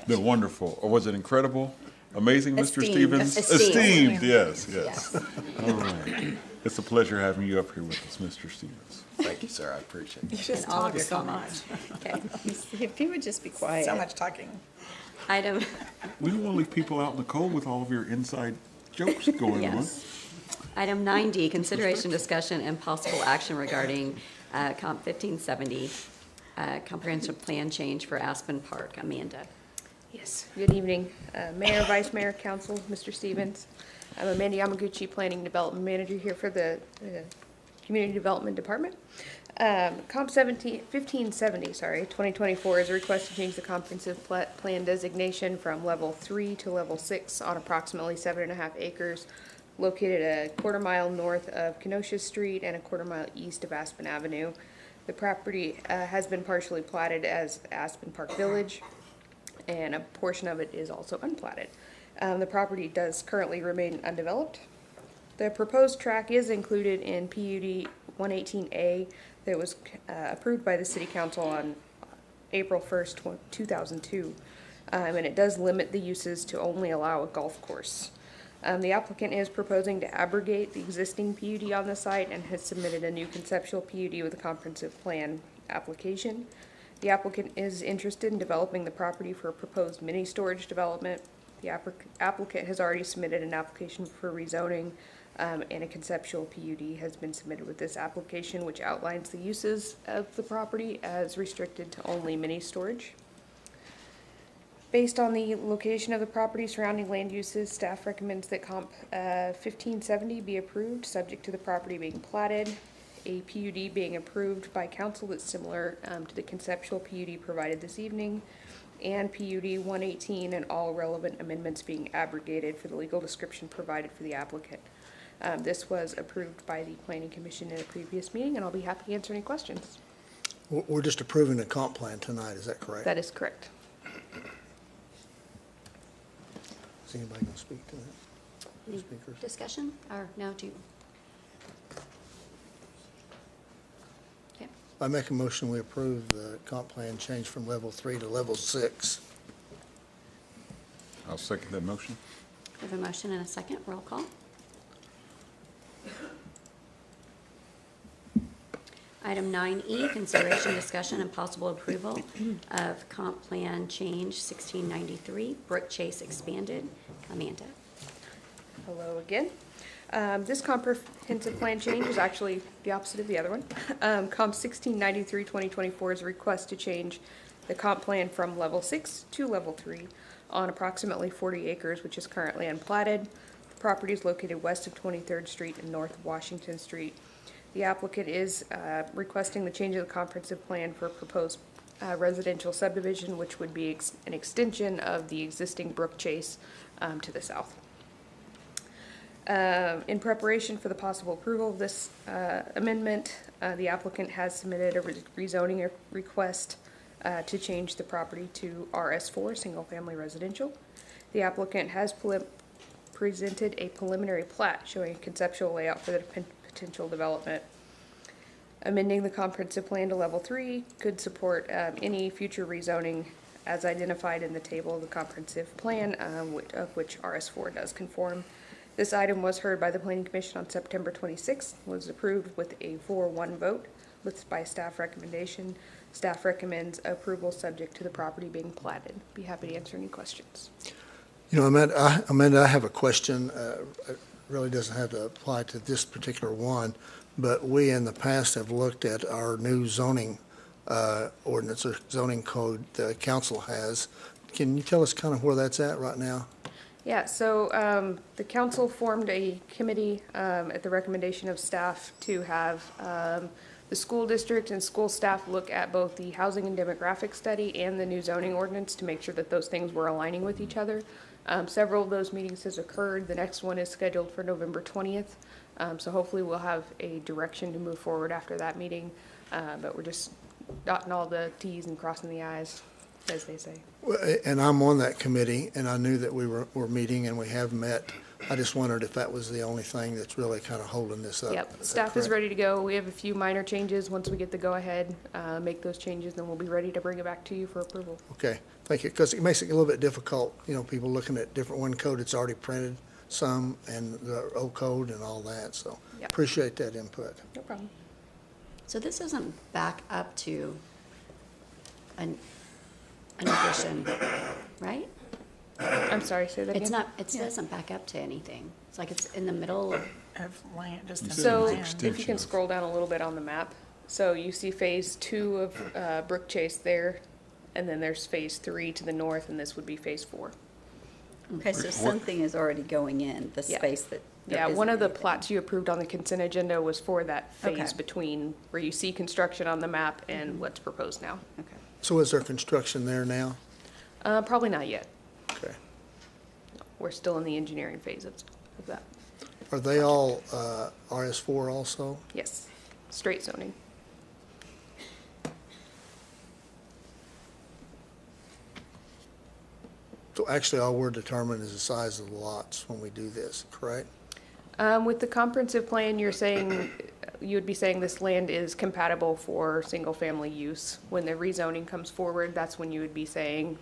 The wonderful, or was it incredible? Amazing, Mr. Esteemed. Stevens? Esteemed. Yes. All right. It's a pleasure having you up here with us, Mr. Stevens. Thank you, sir. I appreciate it. You just And all of talk your so comments. much. Okay. If you would just be quiet. So much talking. Item, We don't want to leave people out in the cold with all of your inside jokes going on. yes. Item 9D, consideration, discussion, and possible action regarding Comp 1570, comprehensive plan change for Aspen Park. Amanda. Yes, good evening, Mayor, Vice Mayor, Council, Mr. Stevens. I'm Amanda Yamaguchi, Planning Development Manager here for the Community Development Department. Comp 1570, 2024 is a request to change the comprehensive plan designation from level 3 to level 6 on approximately 7.5 acres located a quarter-mile north of Kenosha Street and a quarter-mile east of Aspen Avenue. The property has been partially platted as Aspen Park Village, and a portion of it is also unplatted. The property does currently remain undeveloped. The proposed track is included in PUD 118A that was approved by the City Council on April 1st, 2002, and it does limit the uses to only allow a golf course. The applicant is proposing to abrogate the existing PUD on the site and has submitted a new conceptual PUD with a comprehensive plan application. The applicant is interested in developing the property for a proposed mini storage development. The applicant has already submitted an application for rezoning, and a conceptual PUD has been submitted with this application, which outlines the uses of the property as restricted to only mini storage. Based on the location of the property, surrounding land uses, staff recommends that Comp 1570 be approved, subject to the property being platted, a PUD being approved by council that's similar to the conceptual PUD provided this evening, and PUD 118 and all relevant amendments being abrogated for the legal description provided for the applicant. This was approved by the Planning Commission in a previous meeting, and I'll be happy to answer any questions. We're just approving the comp plan tonight, is that correct? That is correct. Is anybody going to speak to that? Any Speakers? discussion, or no, do you? Okay. I make a motion, we approve the comp plan change from level 3 to level 6. I'll second that motion. We have a motion and a second. Roll call. Item 9E, consideration, discussion, and possible approval of comp plan change 1693, Brook Chase expanded. Amanda. Hello again. This comprehensive plan change is actually the opposite of the other one. Comp 1693 2024 is a request to change the comp plan from level 6 to level 3 on approximately 40 acres, which is currently unplatted. The property is located west of 23rd Street and north of Washington Street. The applicant is requesting the change of the comprehensive plan for a proposed residential subdivision, which would be an extension of the existing Brook Chase to the south. In preparation for the possible approval of this amendment, the applicant has submitted a rezoning request to change the property to RS4, single-family residential. The applicant has presented a preliminary plat showing a conceptual layout for the potential development. Amending the comprehensive plan to level 3 could support any future rezoning as identified in the table of the comprehensive plan, of which RS4 does conform. This item was heard by the Planning Commission on September 26th, was approved with a 4-1 vote by staff recommendation. Staff recommends approval subject to the property being platted. Be happy to answer any questions. You know, Amanda, I have a question really doesn't have to apply to this particular one, but we in the past have looked at our new zoning ordinance or zoning code the council has. Can you tell us kind of where that's at right now? Yeah, so the council formed a committee at the recommendation of staff to have the school district and school staff look at both the housing and demographic study and the new zoning ordinance to make sure that those things were aligning with each other. Several of those meetings has occurred. The next one is scheduled for November 20th. So hopefully we'll have a direction to move forward after that meeting. But we're just dotting all the T's and crossing the I's, as they say. Well, and I'm on that committee, and I knew that we were meeting, and we have met. I just wondered if that was the only thing that's really kind of holding this up. Yep, staff is ready to go. We have a few minor changes. Once we get the go-ahead, make those changes, then we'll be ready to bring it back to you for approval. Okay, thank you, because it makes it a little bit difficult, people looking at different one code that's already printed, some, and the old code and all that, so Yep. appreciate that input. No problem. So this doesn't back up to an addition, right? I'm sorry, say that again? It's not, it doesn't back up to anything. It's like it's in the middle of, Of land, just in So land. if you can scroll down a little bit on the map, so you see phase 2 of Brook Chase there, and then there's phase 3 to the north, and this would be phase 4. Okay, so something is already going in, the Yeah. space that. there Yeah, one isn't of the anything. plats you approved on the consent agenda was for that phase Okay. between where you see construction on the map and what's proposed now. Okay. So is there construction there now? Probably not yet. Okay. We're still in the engineering phase of that. Are they all RS4 also? Yes, straight zoning. So actually, all we're determining is the size of the lots when we do this, correct? With the comprehensive plan, you're saying, you would be saying this land is compatible for single-family use. When the rezoning comes forward, that's when you would be saying,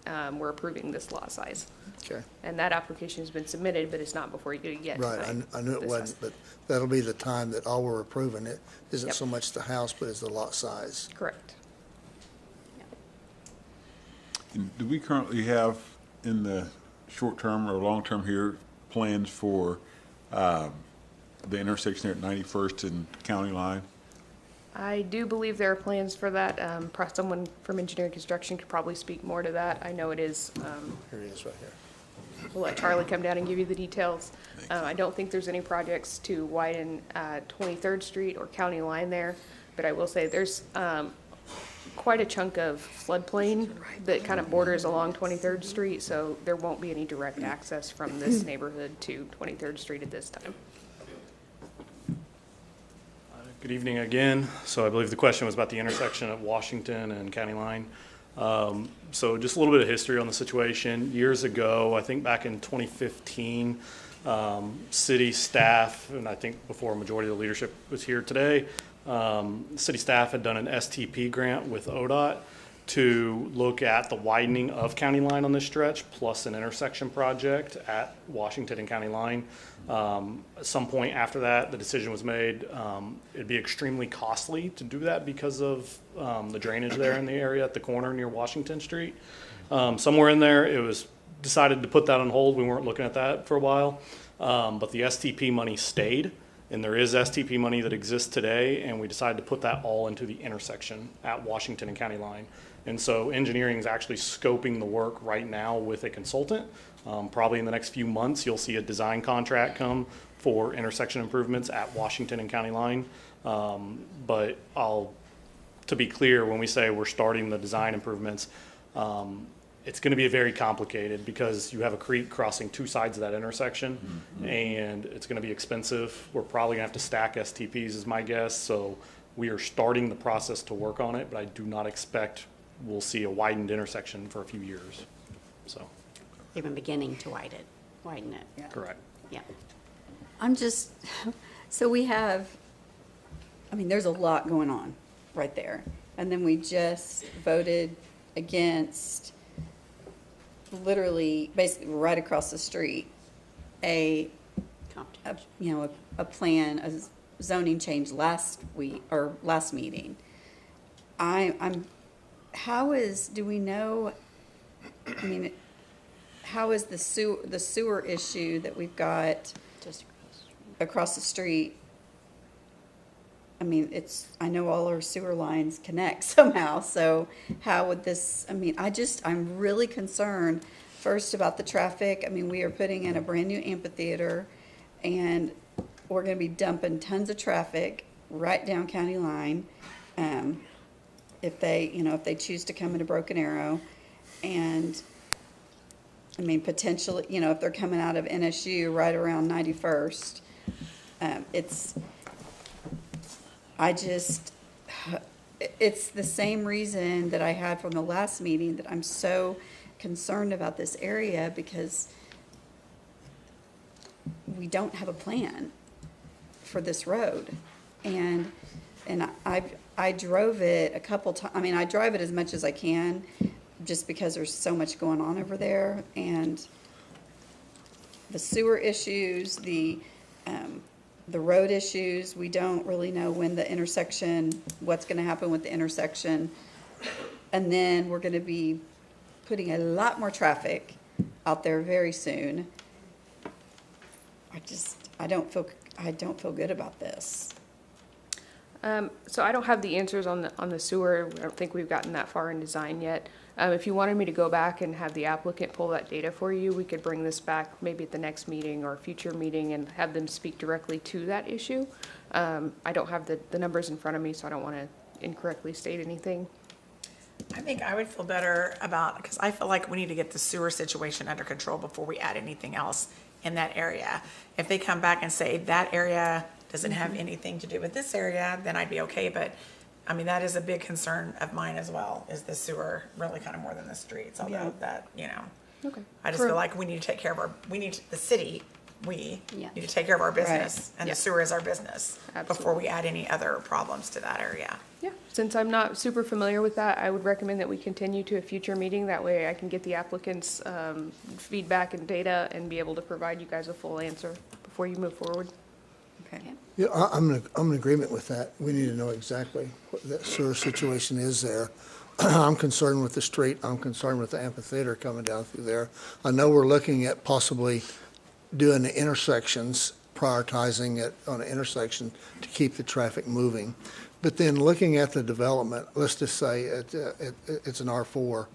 we're approving this lot size. Okay. And that application has been submitted, but it's not before you get Right, tonight. I knew it This wasn't, but that'll be the time that all we're approving it isn't Yep. so much the house, but is the lot size. Correct. And do we currently have in the short term or long term here plans for the intersection there at 91st and County Line? I do believe there are plans for that. Someone from engineering construction could probably speak more to that. I know it is, Here it is right here. we'll let Charlie come down and give you the details. I don't think there's any projects to widen 23rd Street or County Line there, but I will say there's quite a chunk of floodplain that kind of borders along 23rd Street, so there won't be any direct access from this neighborhood to 23rd Street at this time. Good evening again. So I believe the question was about the intersection at Washington and County Line. So just a little bit of history on the situation. Years ago, I think back in 2015, city staff, and I think before a majority of the leadership was here today, city staff had done an STP grant with ODOT to look at the widening of County Line on this stretch, plus an intersection project at Washington and County Line. At some point after that, the decision was made, it'd be extremely costly to do that because of the drainage there in the area at the corner near Washington Street. Somewhere in there, it was decided to put that on hold. We weren't looking at that for a while, but the STP money stayed. And there is STP money that exists today, and we decided to put that all into the intersection at Washington and County Line. And so engineering is actually scoping the work right now with a consultant. Probably in the next few months, you'll see a design contract come for intersection improvements at Washington and County Line. But to be clear, when we say we're starting the design improvements, it's going to be very complicated because you have a creek crossing two sides of that intersection, and it's going to be expensive. We're probably going to have to stack STPs is my guess. So we are starting the process to work on it, but I do not expect we'll see a widened intersection for a few years. So even beginning to widen it. Yeah. correct. Yeah. I'm just, so we have, there's a lot going on right there. And then we just voted against literally, basically right across the street, a plan, a zoning change last week, or last meeting. Do we know, how is the sewer issue that we've got Just across the street, I mean, I know all our sewer lines connect somehow, so how would this, I mean, I'm really concerned, first about the traffic. I mean, we are putting in a brand-new amphitheater, and we're gonna be dumping tons of traffic right down County Line, if they choose to come into Broken Arrow. And, I mean, potentially, if they're coming out of NSU right around 91st, it's the same reason that I had from the last meeting, that I'm so concerned about this area, because we don't have a plan for this road. And I drove it a couple times. I mean, I drive it as much as I can, just because there's so much going on over there, and the sewer issues, the road issues. We don't really know when the intersection, what's going to happen with the intersection. And then we're going to be putting a lot more traffic out there very soon. I don't feel good about this. So I don't have the answers on the sewer. I don't think we've gotten that far in design yet. If you wanted me to go back and have the applicant pull that data for you, we could bring this back maybe at the next meeting or a future meeting and have them speak directly to that issue. I don't have the numbers in front of me, so I don't want to incorrectly state anything. I think I would feel better about, because I feel like we need to get the sewer situation under control before we add anything else in that area. If they come back and say that area doesn't have anything to do with this area, then I'd be okay. But I mean, that is a big concern of mine as well, is the sewer, really kind of more than the streets, although that, Okay. I just feel like we need to take care of the city, need to take care of our business, and the sewer is our business before we add any other problems to that area. Yeah, since I'm not super familiar with that, I would recommend that we continue to a future meeting. That way I can get the applicant's feedback and data and be able to provide you guys a full answer before you move forward. Okay. Yeah, I'm in agreement with that. We need to know exactly what that sewer situation is there. I'm concerned with the street. I'm concerned with the amphitheater coming down through there. I know we're looking at possibly doing the intersections, prioritizing it on an intersection to keep the traffic moving. But then looking at the development, let's just say it's an R4.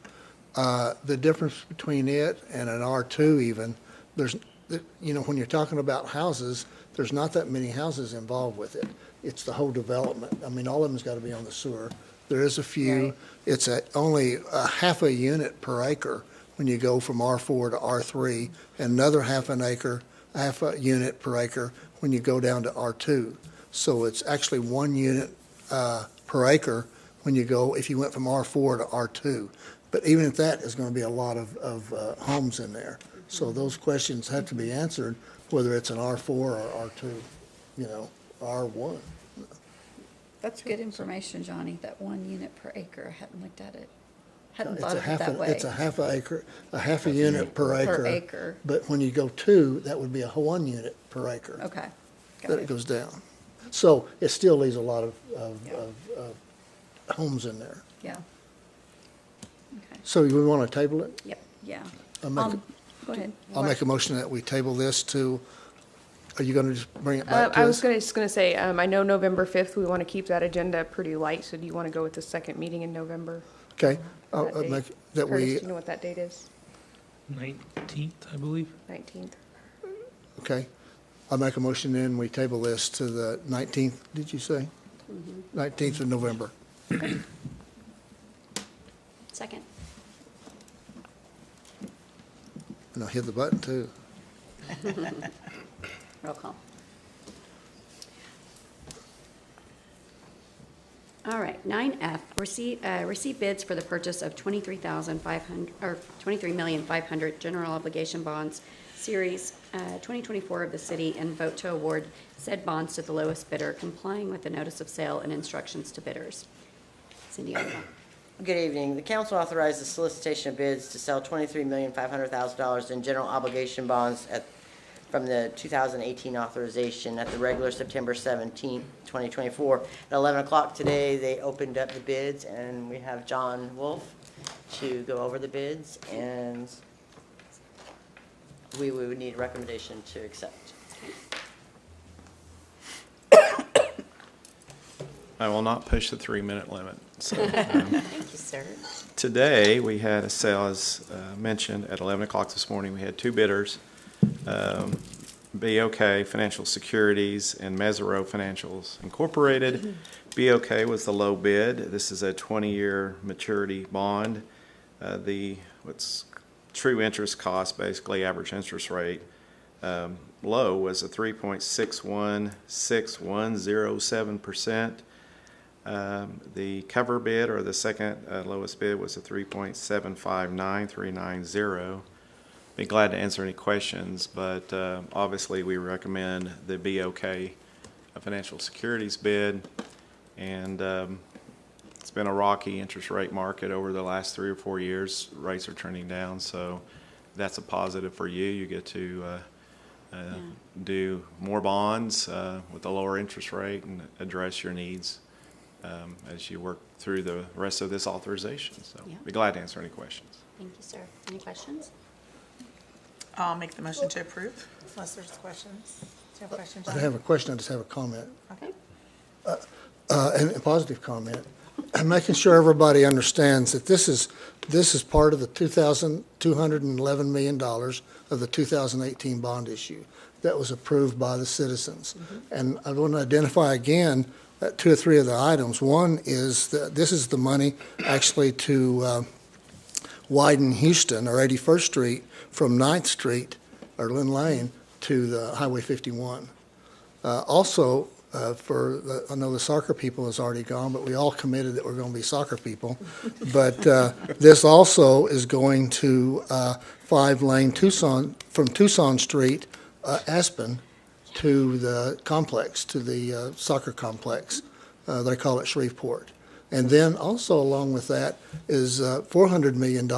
The difference between it and an R2 even, when you're talking about houses, there's not that many houses involved with it. It's the whole development. I mean, all of them's got to be on the sewer. There is a few. Right. It's only a half a unit per acre when you go from R4 to R3, and another half a unit per acre when you go down to R2. So it's actually 1 unit per acre when if you went from R4 to R2. But even at that, there's going to be a lot of homes in there. So those questions have to be answered, whether it's an R4 or R2, R1. That's good information, Johnny, that 1 unit per acre. I hadn't looked at it. Hadn't It's thought a of it that way. It's a half a unit per acre. Per acre. But when you go 2, that would be a 1 unit per acre. Okay. That it goes down. So it still leaves a lot of homes in there. Yeah. Okay. So we want to table it? Yep, yeah. Go ahead. I'll make a motion that we table this to, are you going to just bring it back to I us? was just going to say, I know November 5th, we want to keep that agenda pretty light, so do you want to go with the second meeting in November? Okay. I'll That date? make that Curtis, we, do you know what that date is? 19th, I believe. 19th. okay. I'll make a motion then, we table this to the 19th, did you say? 19th of November. Second. And I'll hit the button too. Roll call. All right, 9F, receive bids for the purchase of 23,500 general obligation bonds, Series 2024 of the city, and vote to award said bonds to the lowest bidder, complying with the notice of sale and instructions to bidders. Cindy, on that. Good evening. The council authorized the solicitation of bids to sell $23,500,000 in general obligation bonds from the 2018 authorization at the regular September 17, 2024. At 11 o'clock today, they opened up the bids, and we have John Wolf to go over the bids, and we would need a recommendation to accept. I will not push the 3-minute limit. So, Thank you, sir. today, we had a sale, as mentioned, at 11 o'clock this morning. We had two bidders, BOK Financial Securities and Mesereau Financials Incorporated. BOK was the low bid. This is a 20-year maturity bond. What's true interest cost, basically average interest rate, low was a 3.616107%. The cover bid, or the second lowest bid, was a 3.759390. Be glad to answer any questions, but obviously we recommend the BOK Financial Securities bid, and it's been a rocky interest rate market over the last 3 or 4 years. Rates are trending down, so that's a positive for you. You get to do more bonds with a lower interest rate and address your needs as you work through the rest of this authorization. So be glad to answer any questions. Thank you, sir. Any questions? I'll make the motion to approve, unless there's questions. Do you have questions? I don't have a question, I just have a comment. Okay. And a positive comment. I'm making sure everybody understands that this is part of the $211 million of the 2018 bond issue that was approved by the citizens. And I want to identify again 2 or 3 of the items. One is that this is the money actually to widen Houston, or 81st Street, from 9th Street, or Lynn Lane, to the Highway 51. Also, I know the soccer people is already gone, but we all committed that we're going to be soccer people. But this also is going to 5-lane Tucson, from Tucson Street, Aspen, to the complex, to the soccer complex. They call it Shreveport. And then also along with that is $400 million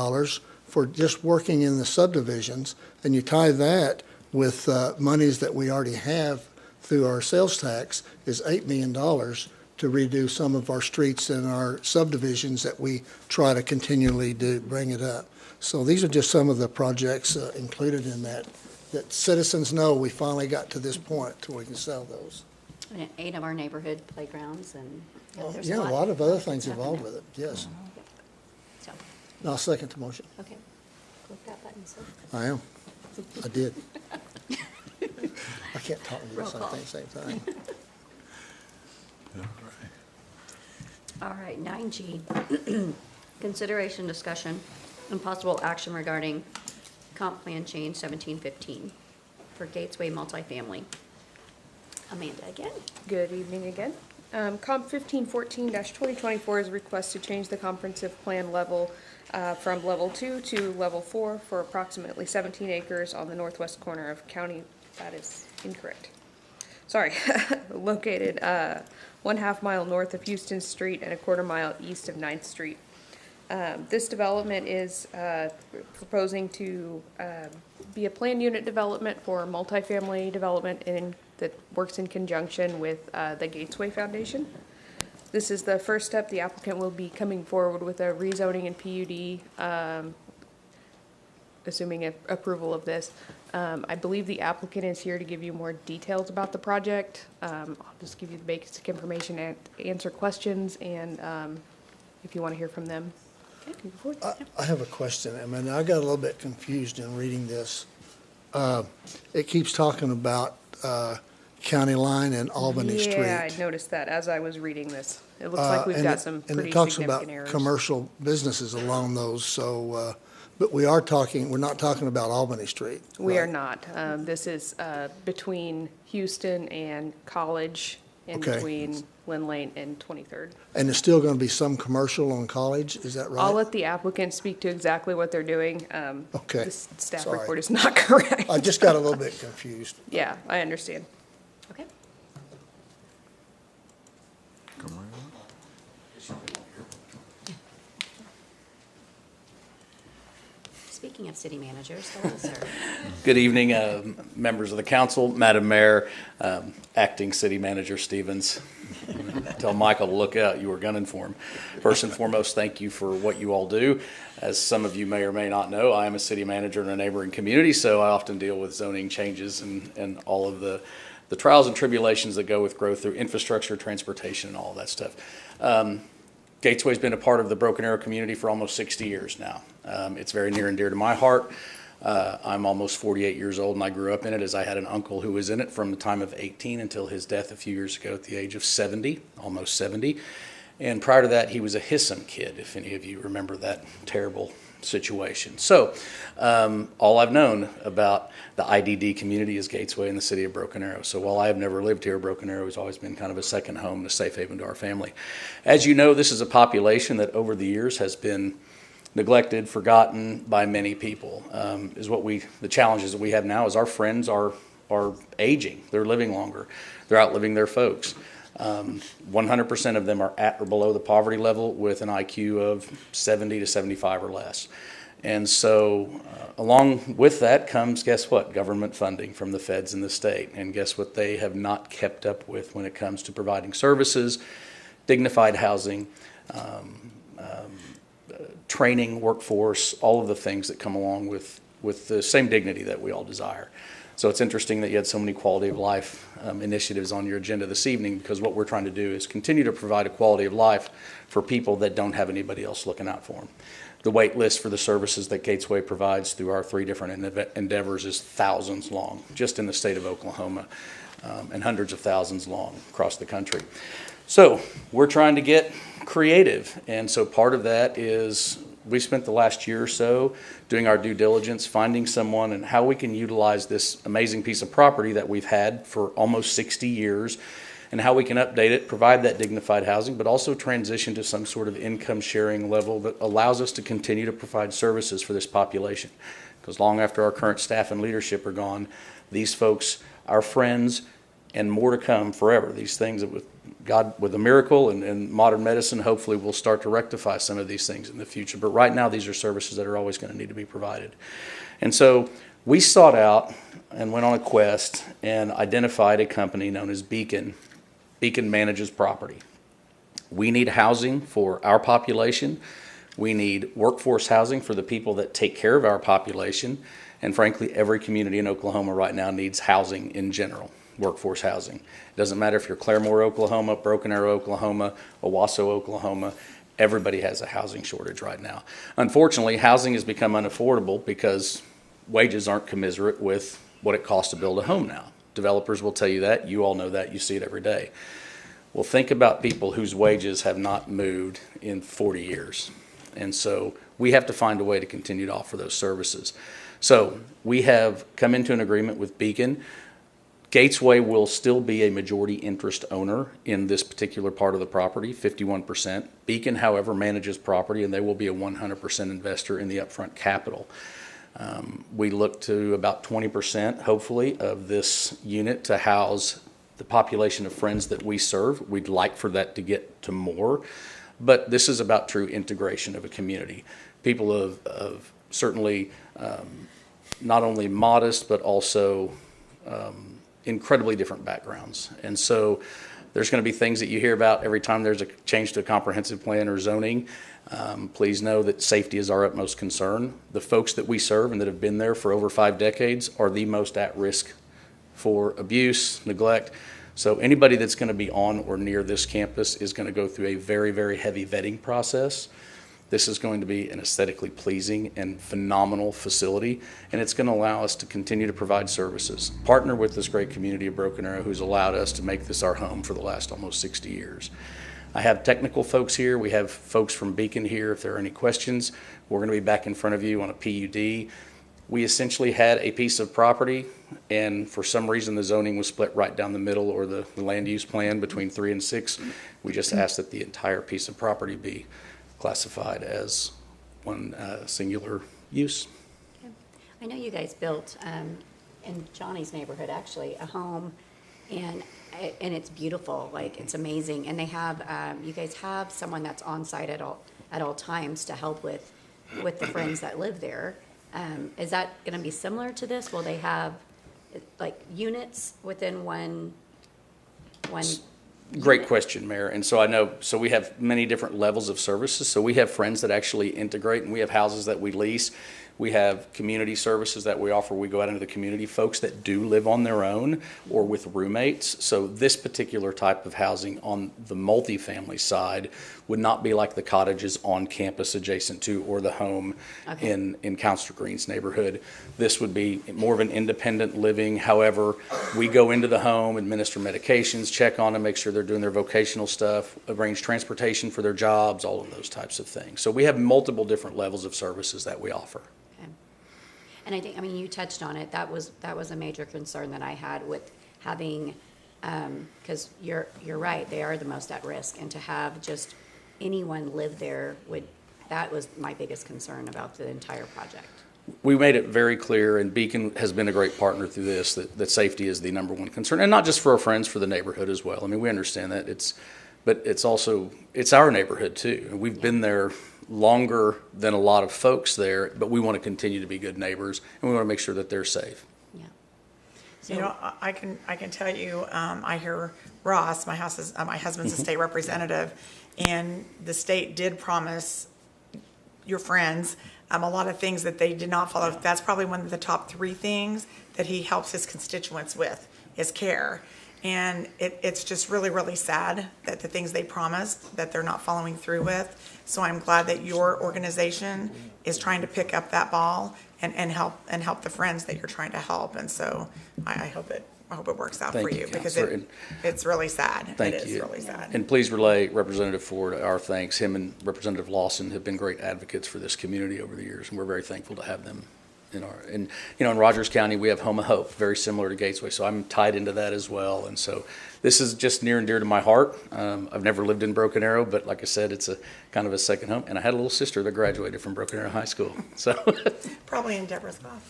for just working in the subdivisions. And you tie that with monies that we already have through our sales tax is $8 million to redo some of our streets and our subdivisions that we try to continually bring it up. So these are just some of the projects included in that citizens know we finally got to this point to where we can sell those. And 8 of our neighborhood playgrounds, and there's Yeah, a lot of other things involved with it, yes. So, And I'll second the motion. okay. Click that button, sir. I am. I did. I can't talk and do Roll this call. at the same time. All right, 9G. Consideration, discussion, and possible action regarding comp plan change 1715 for Gatesway multifamily. Amanda again. Good evening again. Comp 1514-2024 is a request to change the comprehensive plan level from level 2 to level 4 for approximately 17 acres on the northwest corner of county. That is incorrect. Sorry. Located 1/2 mile north of Houston Street and 1/4 mile east of 9th Street. This development is proposing to be a planned unit development for multifamily development that works in conjunction with the Gatesway Foundation. This is the first step. The applicant will be coming forward with a rezoning and PUD, assuming approval of this. I believe the applicant is here to give you more details about the project. I'll just give you the basic information and answer questions, and if you want to hear from them. I have a question. I mean, I got a little bit confused in reading this. It keeps talking about County Line and Albany Street. Yeah, I noticed that as I was reading this. It looks like we've got some And pretty it talks significant about errors. commercial businesses along those, so, but we're not talking about Albany Street. We are right? not. This is between Houston and College, in Okay. between Lynn Lane and 23rd. And there's still going to be some commercial on College, is that right? I'll let the applicant speak to exactly what they're doing. Okay. The staff Sorry. report is not correct. I just got a little bit confused. Yeah, I understand. Okay. Speaking of city managers, hello, sir. Good evening, members of the council, Madam Mayor, Acting City Manager Stevens. tell Michael to look out. You were gunning for him. First and foremost, thank you for what you all do. As some of you may or may not know, I am a city manager in a neighboring community, so I often deal with zoning changes and all of the trials and tribulations that go with growth through infrastructure, transportation, and all of that stuff. Gateway's been a part of the Broken Arrow community for almost 60 years now. It's very near and dear to my heart. I'm almost 48 years old, and I grew up in it as I had an uncle who was in it from the time of 18 until his death a few years ago at the age of 70, almost 70. And prior to that, he was a Hissam kid, if any of you remember that terrible situation. So all I've known about the IDD community is Gatesway in the city of Broken Arrow. So while I have never lived here, Broken Arrow has always been kind of a second home and a safe haven to our family. As you know, this is a population that over the years has been neglected, forgotten by many people. The challenges that we have now is our friends are aging. They're living longer. They're outliving their folks. 100% of them are at or below the poverty level with an IQ of 70 to 75 or less. And so along with that comes, guess what? Government funding from the feds and the state. And guess what they have not kept up with when it comes to providing services, dignified housing, training, workforce, all of the things that come along with the same dignity that we all desire. So it's interesting that you had so many quality of life initiatives on your agenda this evening, because what we're trying to do is continue to provide a quality of life for people that don't have anybody else looking out for them. The wait list for the services that Gateway provides through our 3 different endeavors is thousands long, just in the state of Oklahoma, and hundreds of thousands long across the country. So we're trying to get creative, and so part of that is we spent the last year or so doing our due diligence, finding someone and how we can utilize this amazing piece of property that we've had for almost 60 years, and how we can update it, provide that dignified housing, but also transition to some sort of income sharing level that allows us to continue to provide services for this population. Because long after our current staff and leadership are gone, these folks, our friends, and more to come forever. These things that with God, with a miracle and modern medicine, hopefully we'll start to rectify some of these things in the future. But right now, these are services that are always going to need to be provided. And so we sought out and went on a quest and identified a company known as Beacon. Beacon manages property. We need housing for our population. We need workforce housing for the people that take care of our population. And frankly, every community in Oklahoma right now needs housing in general. Workforce housing. It doesn't matter if you're Claremore, Oklahoma, Broken Arrow, Oklahoma, Owasso, Oklahoma. Everybody has a housing shortage right now. Unfortunately, housing has become unaffordable because wages aren't commensurate with what it costs to build a home now. Developers will tell you that. You all know that. You see it every day. Well, think about people whose wages have not moved in 40 years. And so we have to find a way to continue to offer those services. So we have come into an agreement with Beacon. Gateway will still be a majority interest owner in this particular part of the property, 51%. Beacon, however, manages property, and they will be a 100% investor in the upfront capital. We look to about 20%, hopefully, of this unit to house the population of friends that we serve. We'd like for that to get to more, but this is about true integration of a community. People of certainly not only modest, but also incredibly different backgrounds. And so there's going to be things that you hear about every time there's a change to a comprehensive plan or zoning. Please know that safety is our utmost concern. The folks that we serve and that have been there for over 5 decades are the most at risk for abuse, neglect. So anybody that's going to be on or near this campus is going to go through a very, very heavy vetting process. This is going to be an aesthetically pleasing and phenomenal facility, and it's going to allow us to continue to provide services. Partner with this great community of Broken Arrow who's allowed us to make this our home for the last almost 60 years. I have technical folks here. We have folks from Beacon here. If there are any questions, we're going to be back in front of you on a PUD. We essentially had a piece of property, and for some reason the zoning was split right down the middle, or the land use plan between 3 and 6. We just asked that the entire piece of property be classified as one singular use. I know you guys built in Johnny's neighborhood actually a home, and it's beautiful, like it's amazing. And they have you guys have someone that's on site at all times to help with the friends that live there. Is that going to be similar to this? Will they have like units within one? Great question, Mayor. And so I know, so we have many different levels of services. So we have friends that actually integrate, and we have houses that we lease. We have community services that we offer. We go out into the community, folks that do live on their own or with roommates. So this particular type of housing on the multifamily side would not be like the cottages on campus adjacent to or the home in Counselor Green's neighborhood. This would be more of an independent living. However, we go into the home, administer medications, check on them, make sure they're doing their vocational stuff, arrange transportation for their jobs, all of those types of things. So we have multiple different levels of services that we offer. And I think, I mean, you touched on it. That was a major concern that I had with having, because you're right, they are the most at risk, and to have just anyone live there that was my biggest concern about the entire project. We made it very clear, and Beacon has been a great partner through this, that safety is the number one concern, and not just for our friends, for the neighborhood as well. I mean, we understand that but it's also, it's our neighborhood too. We've been there longer than a lot of folks there, but we want to continue to be good neighbors, and we want to make sure that they're safe. Yeah. You know, I can tell you, I hear Ross, my husband's a state representative, and the state did promise your friends a lot of things that they did not follow. That's probably one of the top 3 things that he helps his constituents with, is care. And it's just really, really sad that the things they promised that they're not following through with. So I'm glad that your organization is trying to pick up that ball and help the friends that you're trying to help. And so I hope it works out for you, because it's really sad. Thank it you. is really sad. And please relay Representative Ford our thanks. Him and Representative Lawson have been great advocates for this community over the years, and we're very thankful to have them in Rogers County. We have Home of Hope, very similar to Gatesway, so I'm tied into that as well. And so this is just near and dear to my heart. I've never lived in Broken Arrow, but like I said, it's a kind of a second home. And I had a little sister that graduated from Broken Arrow High School. So probably in Deborah's class.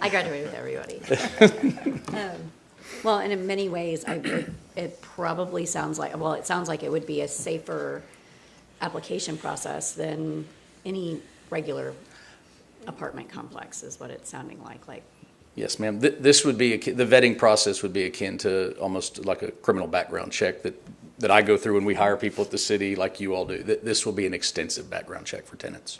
I graduated with everybody. Well, and in many ways, it probably sounds like, well, it sounds like it would be a safer application process than any regular apartment complex, is what it's sounding like. Yes, ma'am. This would be, the vetting process would be akin to almost like a criminal background check that I go through when we hire people at the city, like you all do. This will be an extensive background check for tenants.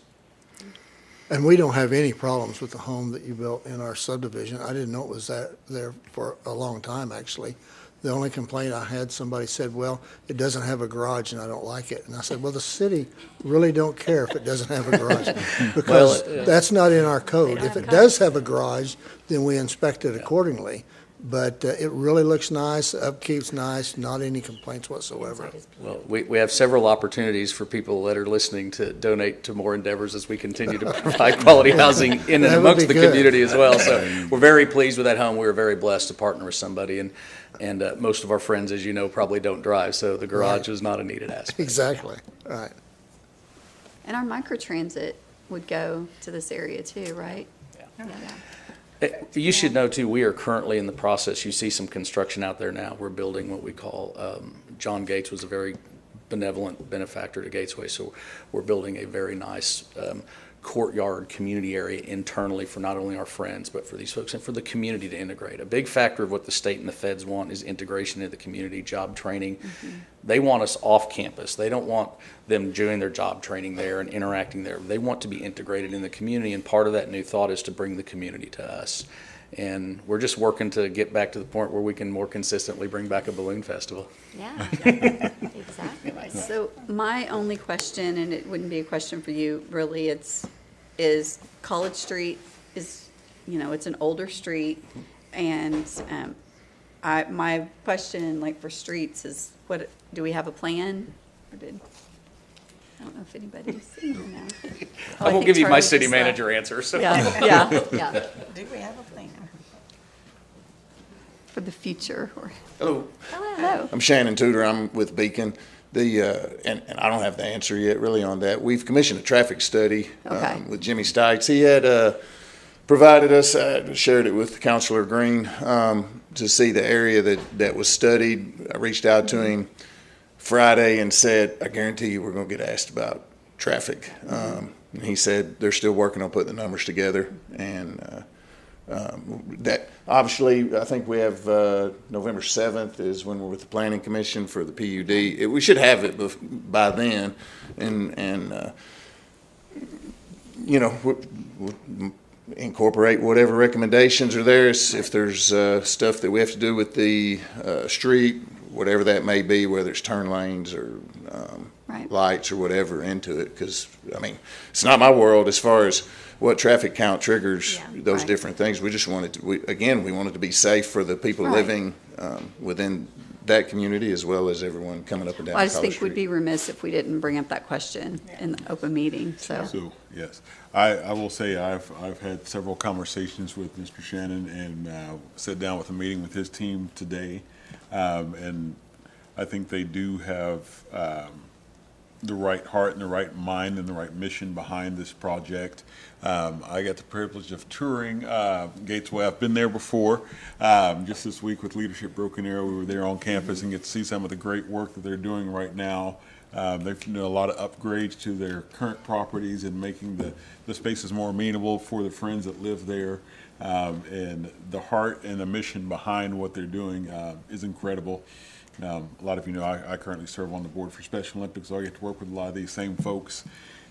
And we don't have any problems with the home that you built in our subdivision. I didn't know it was there for a long time, actually. The only complaint I had, somebody said, well, it doesn't have a garage and I don't like it. And I said, well, the city really don't care if it doesn't have a garage, because that's not in our code. If it does have a garage, then we inspect it accordingly. But it really looks nice, upkeep's nice, not any complaints whatsoever. Well, we have several opportunities for people that are listening to donate to more endeavors as we continue to provide quality housing in and amongst the community as well. So we're very pleased with that home. We were very blessed to partner with somebody, and most of our friends, as you know, probably don't drive, so the garage was not a needed aspect. Exactly, right. And our microtransit would go to this area too, right? Yeah. You should know, too, we are currently in the process. You see some construction out there now. We're building what we call, John Gates was a very benevolent benefactor to Gatesway, so we're building a very nice courtyard community area internally for not only our friends, but for these folks and for the community to integrate. A big factor of what the state and the feds want is integration into the community, job training. Mm-hmm. They want us off campus. They don't want them doing their job training there and interacting there. They want to be integrated in the community, and part of that new thought is to bring the community to us. And we're just working to get back to the point where we can more consistently bring back a balloon festival. Yeah, exactly. So my only question, and it wouldn't be a question for you really, is College Street is, it's an older street, and my question, like, for streets is, what do we have a plan? Or I don't know if anybody's seen it now. I won't give you my city manager answer. So. Yeah. Do we have a plan? For the future. Hello. Hello. I'm Shannon Tudor. I'm with Beacon. And I don't have the answer yet really on that. We've commissioned a traffic study with Jimmy Stites. He had provided us, shared it with Councilor Green to see the area that was studied. I reached out to him Friday and said, I guarantee you we're going to get asked about traffic. And he said they're still working on putting the numbers together, and That, obviously, I think we have November 7th is when we're with the Planning Commission for the PUD. We should have it by then, and you know, we'll incorporate whatever recommendations are there. If there's stuff that we have to do with the street, whatever that may be, whether it's turn lanes or lights or whatever, into it. Because, I mean, it's not my world as far as what traffic count triggers those different things. We just wanted to, we wanted to be safe for the people living within that community as well as everyone coming up and down Well, I just College think we'd be remiss if we didn't bring up that question in the open meeting, so. So, yes, I will say I've had several conversations with Mr. Shannon and sat down with a meeting with his team today. And I think they do have the right heart and the right mind and the right mission behind this project. I got the privilege of touring Gatesway. I've been there before. Just this week with Leadership Broken Arrow, we were there on campus and get to see some of the great work that they're doing right now. They've done a lot of upgrades to their current properties and making the spaces more amenable for the friends that live there. And the heart and the mission behind what they're doing is incredible. A lot of you know I currently serve on the board for Special Olympics, so I get to work with a lot of these same folks.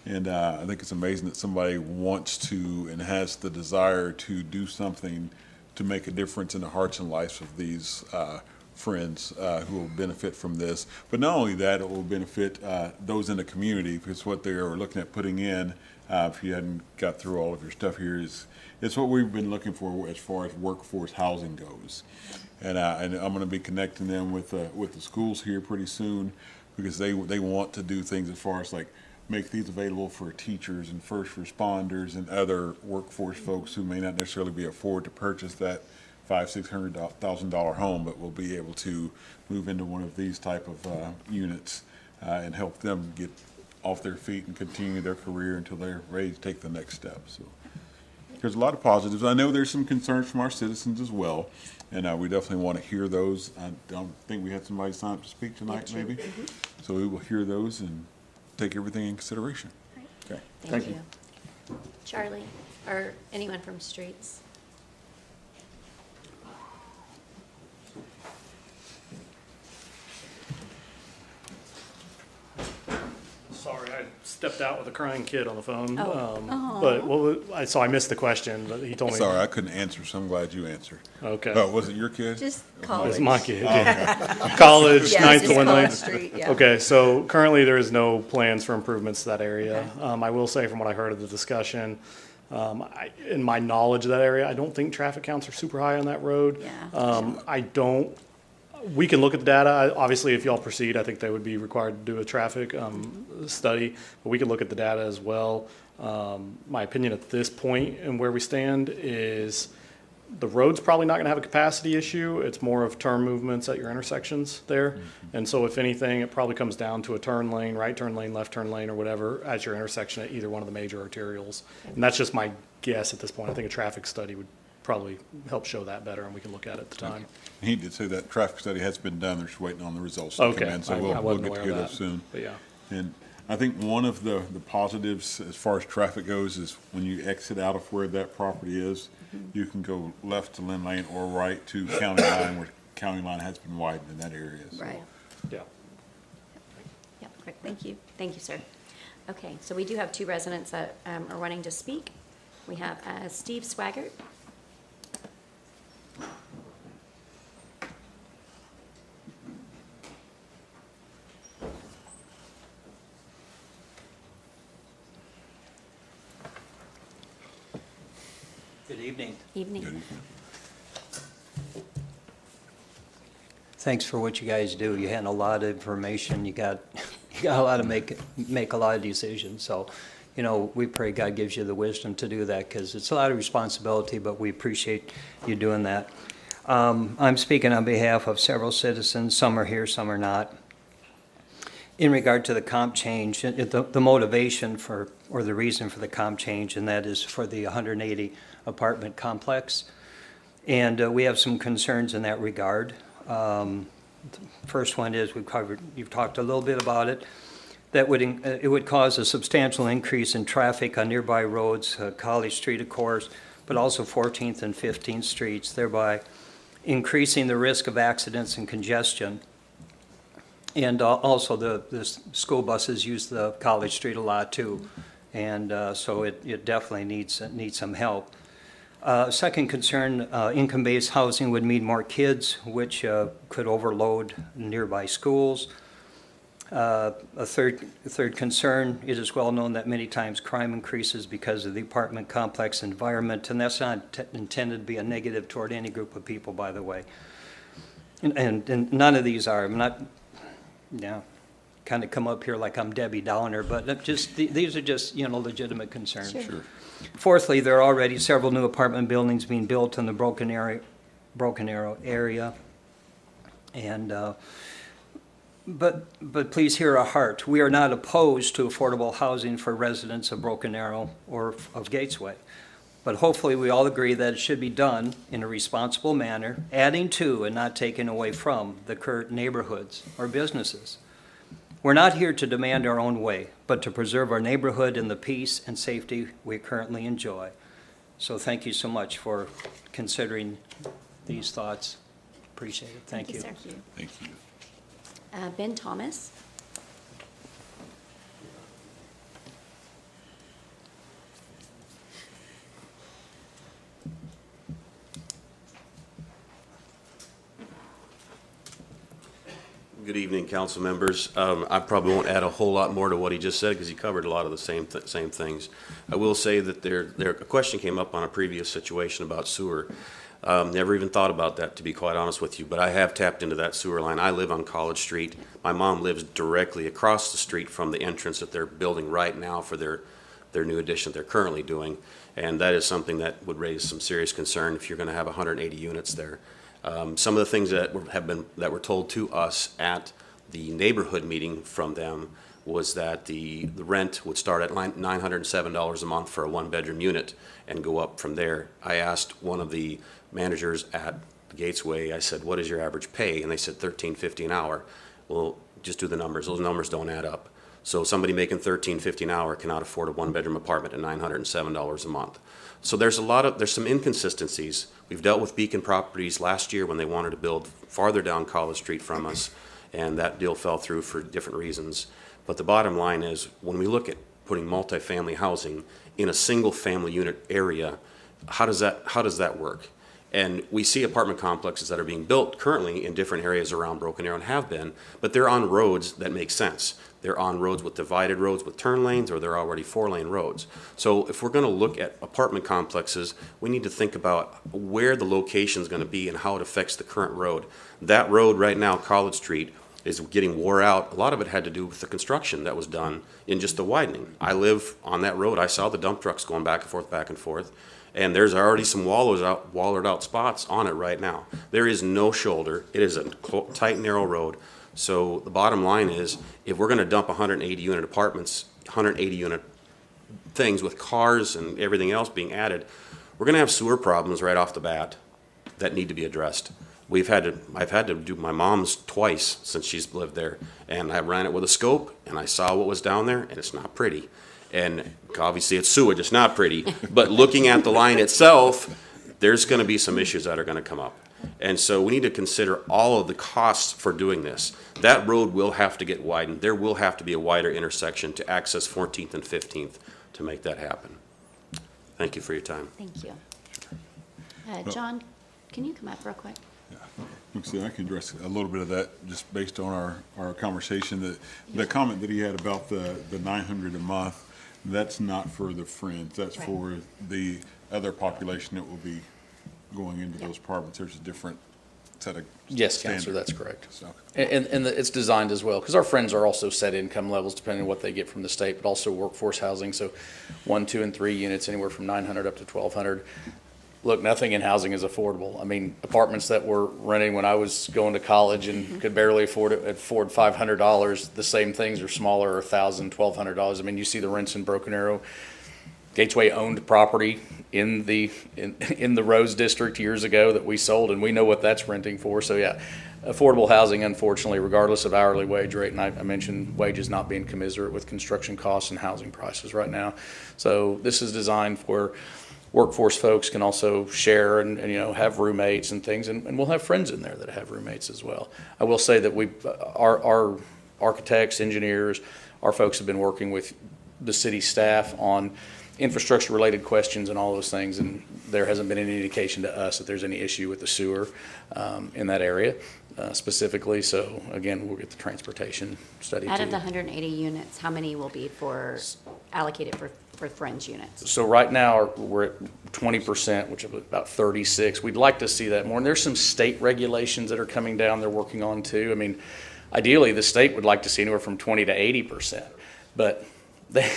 And I think it's amazing that somebody wants to and has the desire to do something to make a difference in the hearts and lives of these friends who will benefit from this. But not only that, it will benefit those in the community, because what they are looking at putting in, if you hadn't got through all of your stuff here, it's what we've been looking for as far as workforce housing goes. And I'm going to be connecting them with the schools here pretty soon, because they want to do things as far as like make these available for teachers and first responders and other workforce folks who may not necessarily be afford to purchase that $500,000-$600,000 home, but will be able to move into one of these type of units and help them get off their feet and continue their career until they're ready to take the next step. So there's a lot of positives. I know there's some concerns from our citizens as well, and we definitely want to hear those. I don't think we had somebody sign up to speak tonight, maybe. So we will hear those and take everything in consideration. Okay. Thank you. Charlie, or anyone from Streets? Sorry, I stepped out with a crying kid on the phone. Oh. But so I missed the question, but he told me. Sorry, I couldn't answer, so I'm glad you answered. Okay. Oh, was it your kid? Just It's college. my kid. Oh, okay. College, Yes, 9th just to Lindley. College Street, yeah. Okay, so currently there is no plans for improvements to that area. I will say from what I heard of the discussion, in my knowledge of that area, I don't think traffic counts are super high on that road. Yeah. We can look at the data. Obviously, if y'all proceed, I think they would be required to do a traffic study, but we can look at the data as well. My opinion at this point and where we stand is the road's probably not going to have a capacity issue. It's more of turn movements at your intersections there. And so if anything, it probably comes down to a turn lane, right turn lane, left turn lane, or whatever at your intersection at either one of the major arterials. And that's just my guess at this point. I think a traffic study would probably help show that better, and we can look at it at the time. He did say that traffic study has been done. They're just waiting on the results to come in, so we'll get to hear those soon. But yeah. And I think one of the positives as far as traffic goes is when you exit out of where that property is, you can go left to Lynn Lane or right to County Line, where County Line has been widened in that area. So. Right. Yeah. Yep, great, thank you. Thank you, sir. Okay, so we do have two residents that are wanting to speak. We have Steve Swaggart. Good evening. Evening. Thanks for what you guys do. You had a lot of information. You got a lot to make a lot of decisions. So, you know, we pray God gives you the wisdom to do that, because it's a lot of responsibility, but we appreciate you doing that. I'm speaking on behalf of several citizens. Some are here, some are not. In regard to the comp change, the motivation for, or the reason for the comp change, and that is for the 180 apartment complex. And we have some concerns in that regard. First one is you've talked a little bit about it, that it would cause a substantial increase in traffic on nearby roads, College Street, of course, but also 14th and 15th Streets, thereby increasing the risk of accidents and congestion. And also the school buses use the College Street a lot too. And so it definitely needs some help. Second concern, income-based housing would mean more kids, which could overload nearby schools. A third concern, it is well known that many times crime increases because of the apartment complex environment, and that's not intended to be a negative toward any group of people, by the way. And none of these are. I'm not, kind of come up here like I'm Debbie Downer, but just these are just legitimate concerns. Sure. Fourthly, there are already several new apartment buildings being built in the Broken Arrow area, and but please hear our heart. We are not opposed to affordable housing for residents of Broken Arrow or of Gatesway, but hopefully we all agree that it should be done in a responsible manner, adding to and not taking away from the current neighborhoods or businesses. We're not here to demand our own way, but to preserve our neighborhood and the peace and safety we currently enjoy. So thank you so much for considering these thoughts. Appreciate it. Thank you. Sir. Thank you. Ben Thomas. Good evening, council members. I probably won't add a whole lot more to what he just said because he covered a lot of the same things. I will say that a question came up on a previous situation about sewer. Never even thought about that, to be quite honest with you, but I have tapped into that sewer line. I live on College Street. My mom lives directly across the street from the entrance that they're building right now for their new addition they're currently doing, and that is something that would raise some serious concern if you're going to have 180 units there. Some of the things that were told to us at the neighborhood meeting from them was that the rent would start at $907 a month for a one-bedroom unit and go up from there. I asked one of the managers at Gatesway, I said, what is your average pay? And they said $13.50 an hour. Well, just do the numbers. Those numbers don't add up. So somebody making $13.50 an hour cannot afford a one-bedroom apartment at $907 a month. So there's some inconsistencies. We've dealt with Beacon Properties last year when they wanted to build farther down College Street from us, and that deal fell through for different reasons. But the bottom line is, when we look at putting multifamily housing in a single family unit area, how does that work? And we see apartment complexes that are being built currently in different areas around Broken Arrow and have been, but they're on roads that make sense. They're on roads with divided roads with turn lanes, or they're already 4-lane roads. So if we're going to look at apartment complexes, we need to think about where the location is going to be and how it affects the current road. That road right now, College Street, is getting wore out. A lot of it had to do with the construction that was done in just the widening. I live on that road. I saw the dump trucks going back and forth. And there's already some wallered out spots on it right now. There is no shoulder. It is a tight, narrow road. So the bottom line is, if we're going to dump 180 unit apartments, 180 unit things with cars and everything else being added, we're going to have sewer problems right off the bat that need to be addressed. I've had to do my mom's twice since she's lived there, and I ran it with a scope, and I saw what was down there, and it's not pretty. And obviously it's sewage, it's not pretty, but looking at the line itself, there's going to be some issues that are going to come up. And so we need to consider all of the costs for doing this. That road will have to get widened. There will have to be a wider intersection to access 14th and 15th to make that happen. Thank you for your time. Thank you. John, can you come up real quick? See, I can address a little bit of that just based on our conversation. The comment that he had about the $900 a month, that's not for the Friends. That's right. For the other population that will be going into those apartments. There's a different set of Yes, standards. Counselor, that's correct. So. And it's designed as well, because our Friends are also set income levels depending on what they get from the state, but also workforce housing. So 1, 2, and 3 units, anywhere from 900 up to 1,200. Look, nothing in housing is affordable. I mean, apartments that were renting when I was going to college and could barely afford $500, the same things are smaller, $1,000, $1,200. I mean, you see the rents in Broken Arrow. Gatesway owned property in the Rose District years ago that we sold, and we know what that's renting for. So yeah, affordable housing, unfortunately, regardless of hourly wage rate, and I mentioned wages not being commensurate with construction costs and housing prices right now. So this is designed for workforce folks can also share and have roommates and things, and we'll have friends in there that have roommates as well. I will say that our architects, engineers, our folks have been working with the city staff on infrastructure-related questions and all those things, and there hasn't been any indication to us that there's any issue with the sewer in that area specifically. So again, we'll get the transportation study. Out of the 180 units, how many will be allocated for Friends units? So right now, we're at 20%, which is about 36. We'd like to see that more. And there's some state regulations that are coming down they're working on too. I mean, ideally, the state would like to see anywhere from 20 to 80%, but they,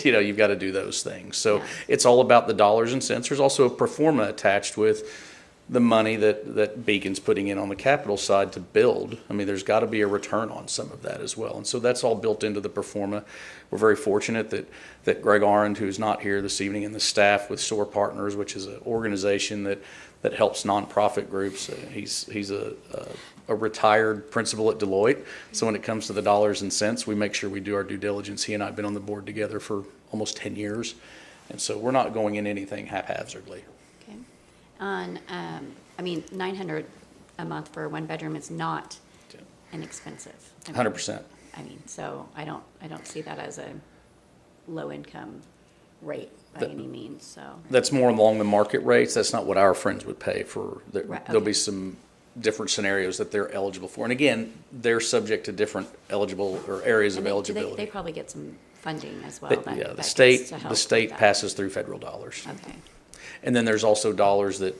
you've got to do those things. So it's all about the dollars and cents. There's also a pro forma attached with the money that Beacon's putting in on the capital side to build. I mean, there's got to be a return on some of that as well. And so that's all built into the pro forma. We're very fortunate that Greg Arend, who's not here this evening, and the staff with SOAR Partners, which is an organization that helps nonprofit groups. He's a retired principal at Deloitte. So when it comes to the dollars and cents, we make sure we do our due diligence. He and I have been on the board together for almost 10 years. And so we're not going in anything haphazardly. On, $900 a month for a one bedroom is not inexpensive. 100%. I mean, so I don't see that as a low income rate by any means, so. That's more along the market rates. That's not what our friends would pay for. Right, There'll okay. be some different scenarios that they're eligible for. And again, they're subject to different eligible or areas of eligibility. They probably get some funding as well. Yeah, the that state gets to help with that. passes through federal dollars. Okay. And then there's also dollars that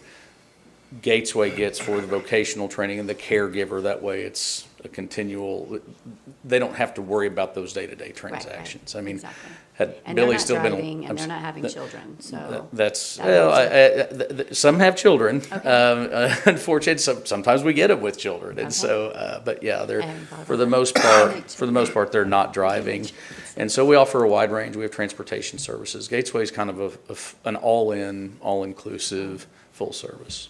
Gatesway gets for the vocational training and the caregiver. That way it's a continual, they don't have to worry about those day-to-day transactions. Right. I mean, Exactly. had And Billy they're not still driving, been. and they're not having children, so. Some have children. Okay. Unfortunately, sometimes we get them with children. And Okay. so, but yeah, they're, for the most part, they're not driving. And so we offer a wide range. We have transportation services. Gatesway is kind of an all-inclusive, full service.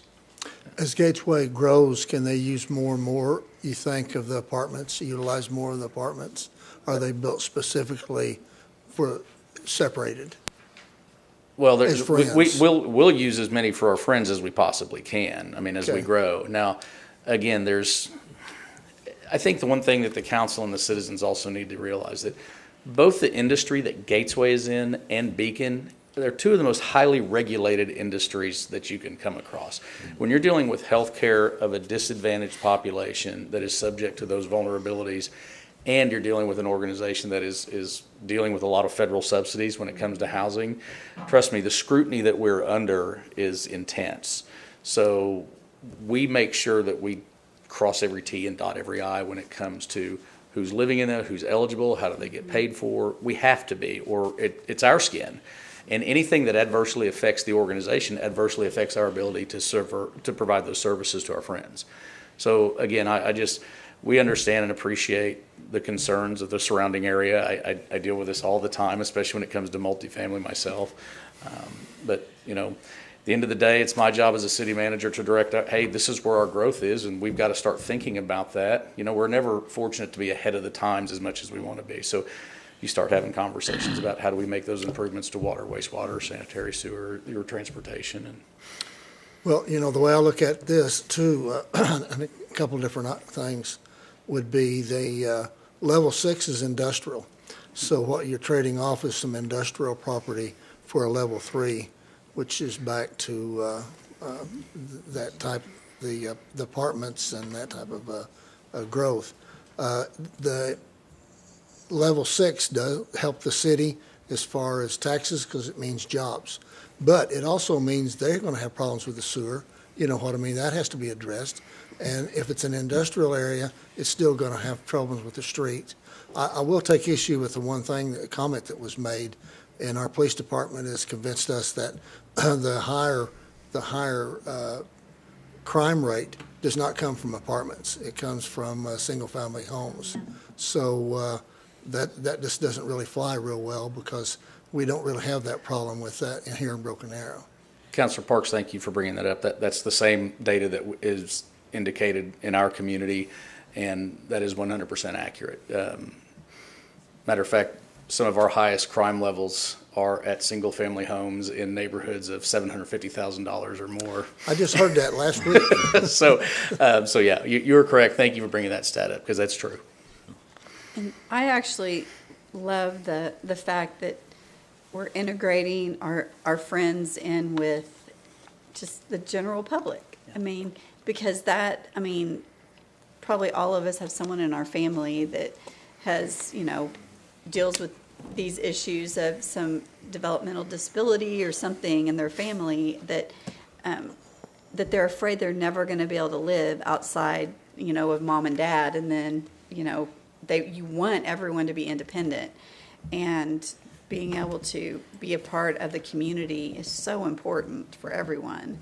As Gateway grows, can they use more and more, you think, of the apartments, utilize more of the apartments? Are they built specifically for separated? Well, As friends. we'll use as many for our friends as we possibly can, I mean, as we Okay. grow. Now, again, I think the one thing that the council and the citizens also need to realize that both the industry that Gatesway is in and Beacon, they're two of the most highly regulated industries that you can come across. When you're dealing with healthcare of a disadvantaged population that is subject to those vulnerabilities, and you're dealing with an organization that is dealing with a lot of federal subsidies when it comes to housing, trust me, the scrutiny that we're under is intense. So we make sure that we cross every T and dot every I when it comes to who's living in it, who's eligible, how do they get paid for. We have to be, or it's our skin. And anything that adversely affects the organization adversely affects our ability to provide those services to our friends. So again, we understand and appreciate the concerns of the surrounding area. I deal with this all the time, especially when it comes to multifamily myself. But, at the end of the day, it's my job as a city manager to direct, hey, this is where our growth is, and we've got to start thinking about that. We're never fortunate to be ahead of the times as much as we want to be. So you start having conversations about how do we make those improvements to water, wastewater, sanitary sewer, your transportation. Well, the way I look at this too, I think a couple of different things would be the level 6 is industrial. So what you're trading off is some industrial property for a level 3, which is back to that type, the apartments and that type of growth. The level 6 does help the city as far as taxes because it means jobs. But it also means they're going to have problems with the sewer. You know what I mean? That has to be addressed. And if it's an industrial area, it's still going to have problems with the street. I will take issue with the one thing, the comment that was made, and our police department has convinced us that the higher crime rate does not come from apartments. It comes from single-family homes. So that just doesn't really fly real well because we don't really have that problem with that here in Broken Arrow. Councilor Parks, thank you for bringing that up. That's the same data that is indicated in our community, and that is 100% accurate. Matter of fact, some of our highest crime levels are at single-family homes in neighborhoods of $750,000 or more. I just heard that last week. So yeah, you're correct. Thank you for bringing that stat up, because that's true. And I actually love the fact that we're integrating our friends in with just the general public. I mean, because probably all of us have someone in our family that has, deals with these issues of some developmental disability or something in their family that they're afraid they're never going to be able to live outside, of mom and dad. And then, you want everyone to be independent, and being able to be a part of the community is so important for everyone.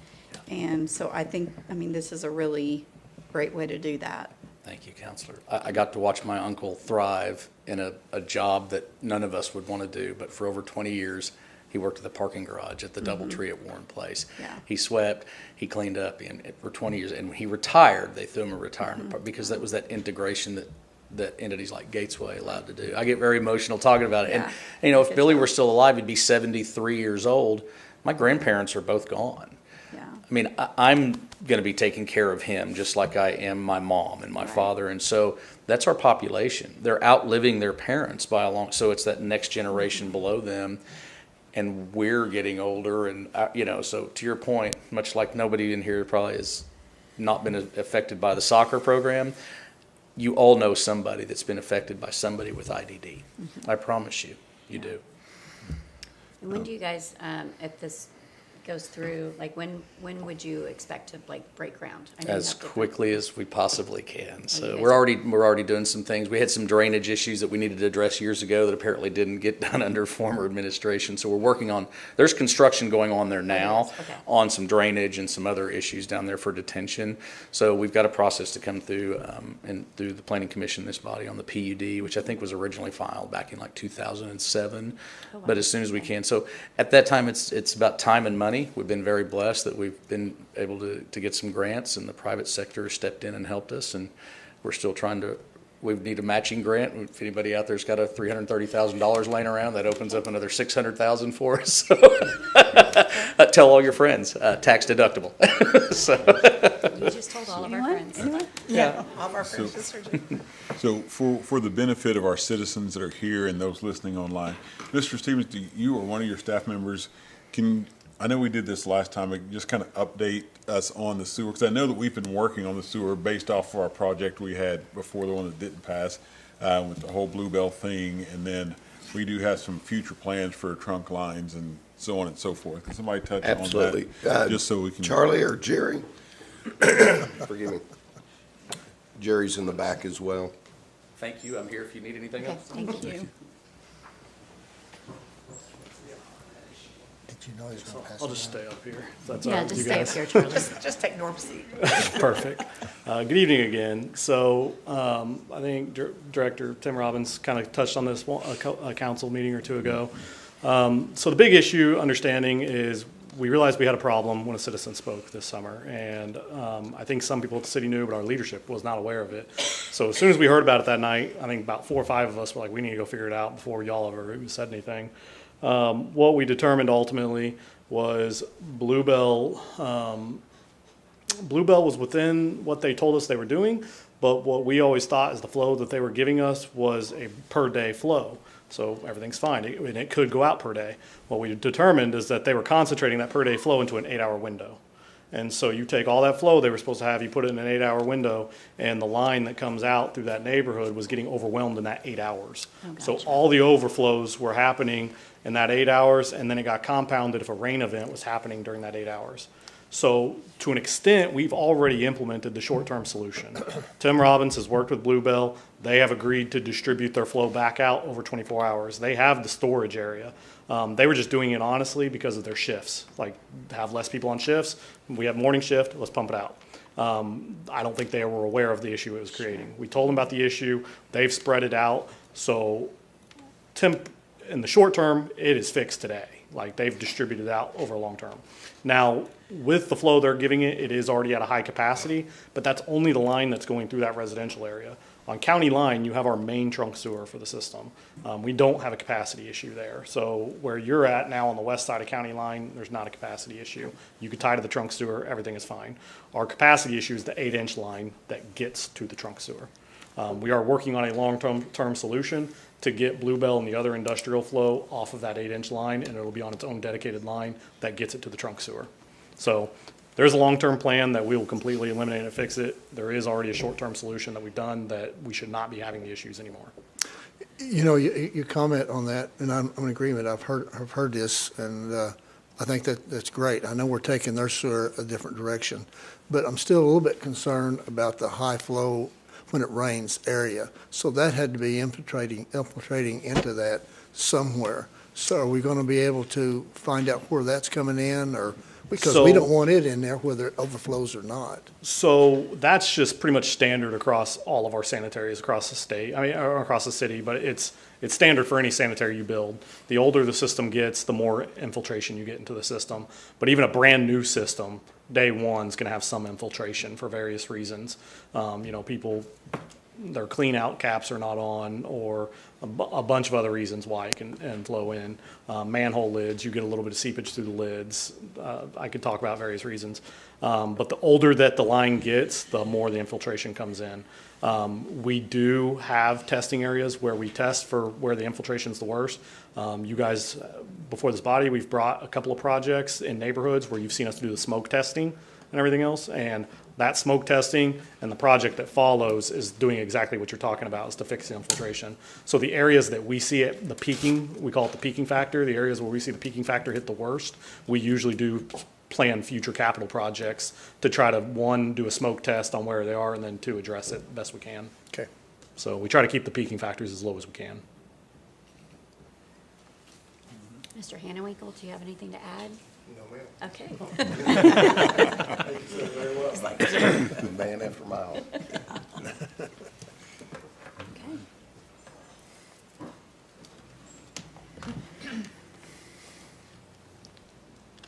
And so I think, this is a really great way to do that. Thank you, Counselor. I got to watch my uncle thrive in a job that none of us would want to do, but for over 20 years, he worked at the parking garage at the DoubleTree at Warren Place. Yeah. He swept, he cleaned up for 20 years, and when he retired, they threw him a retirement part because that was that integration that entities like Gatesway allowed to do. I get very emotional talking about it. Yeah. And if Billy were still alive, he'd be 73 years old. My grandparents are both gone. Yeah. I'm going to be taking care of him just like I am my mom and my father. And so that's our population. They're outliving their parents by a long, so it's that next generation below them. And we're getting older. And, so to your point, much like nobody in here probably has not been affected by the soccer program, you all know somebody that's been affected by somebody with IDD. I promise you, you do. And when do you guys, if this goes through, when would you expect to break ground? I know As quickly as we possibly can. So guys we're already doing some things. We had some drainage issues that we needed to address years ago that apparently didn't get done under former administration. So we're working on, there's construction going on there now on some drainage and some other issues down there for detention. So we've got a process to come through and through the Planning Commission, this body, on the PUD, which I think was originally filed back in 2007. Oh, wow. But as soon as we can. So at that time, it's about time and money. We've been very blessed that we've been able to get some grants, and the private sector has stepped in and helped us, and we're still we need a matching grant. If anybody out there's got a $330,000 laying around, that opens up another $600,000 for us. So tell all your friends, tax deductible. You just told all of our friends. Yeah, all of our friends. So for the benefit of our citizens that are here and those listening online, Mr. Stevens, do you or one of your staff members I know we did this last time, but just kind of update us on the sewer, because I know that we've been working on the sewer based off of our project we had before, the one that didn't pass, with the whole Bluebell thing, and then we do have some future plans for trunk lines and so on and so forth. Can somebody touch on that? Just so we can. Charlie or Jerry? Forgive me. Jerry's in the back as well. Thank you. I'm here if you need anything else. Thank you. I'll just stay up here. That's Yeah, all right just with stay you up guys. here, Charlie. Just take Norm's seat. Perfect. Good evening again. So I think Director Tim Robbins kind of touched on this a council meeting or two ago. So the big issue, understanding, is we realized we had a problem when a citizen spoke this summer. And I think some people at the city knew, but our leadership was not aware of it. So as soon as we heard about it that night, I think about 4 or 5 of us were like, we need to go figure it out before y'all ever even said anything. What we determined ultimately was Bluebell was within what they told us they were doing, but what we always thought is the flow that they were giving us was a per day flow. So everything's fine, and it could go out per day. What we determined is that they were concentrating that per day flow into an 8-hour window. And so you take all that flow they were supposed to have, you put it in an 8-hour window, and the line that comes out through that neighborhood was getting overwhelmed in that 8 hours. Oh, gotcha. So all the overflows were happening in that 8 hours, and then it got compounded if a rain event was happening during that 8 hours. So to an extent, we've already implemented the short-term solution. Tim Robbins has worked with Bluebell. They have agreed to distribute their flow back out over 24 hours. They have the storage area. They were just doing it honestly because of their shifts. Like, have less people on shifts. We have morning shift, let's pump it out. I don't think they were aware of the issue it was creating. We told them about the issue. They've spread it out. So Tim, in the short term, it is fixed today. Like, they've distributed out over a long term. Now, with the flow they're giving it, it is already at a high capacity, but that's only the line that's going through that residential area. On County Line, you have our main trunk sewer for the system. We don't have a capacity issue there. So where you're at now on the west side of County Line, there's not a capacity issue. You could tie to the trunk sewer, everything is fine. Our capacity issue is the 8-inch line that gets to the trunk sewer. We are working on a long-term solution to get Bluebell and the other industrial flow off of that 8-inch line, and it'll be on its own dedicated line that gets it to the trunk sewer. So there's a long-term plan that we will completely eliminate and fix it. There is already a short-term solution that we've done that we should not be having the issues anymore. You know, you comment on that, and I'm in agreement. I've heard this, and I think that's great. I know we're taking their sewer a different direction, but I'm still a little bit concerned about the high flow when it rains area. So that had to be infiltrating into that somewhere. So are we going to be able to find out where that's coming in, or because we don't want it in there whether it overflows or not? So that's just pretty much standard across all of our sanitaries across the state, or across the city, but it's standard for any sanitary you build. The older the system gets, the more infiltration you get into the system. But even a brand new system, day one's going to have some infiltration for various reasons. People, their clean out caps are not on, or a bunch of other reasons why it can flow in. Manhole lids, you get a little bit of seepage through the lids. I could talk about various reasons. But the older that the line gets, the more the infiltration comes in. We do have testing areas where we test for where the infiltration is the worst. You guys, before this body, we've brought a couple of projects in neighborhoods where you've seen us do the smoke testing and everything else. And that smoke testing and the project that follows is doing exactly what you're talking about, is to fix the infiltration. So the areas that we see it, the peaking, we call it the peaking factor, the areas where we see the peaking factor hit the worst, we usually do plan future capital projects to try to, one, do a smoke test on where they are, and then two, address it best we can. Okay. So we try to keep the peaking factors as low as we can. Mr. Hannewinkle, do you have anything to add? No, ma'am. Okay. Thank you so very well. Man after mile. Okay.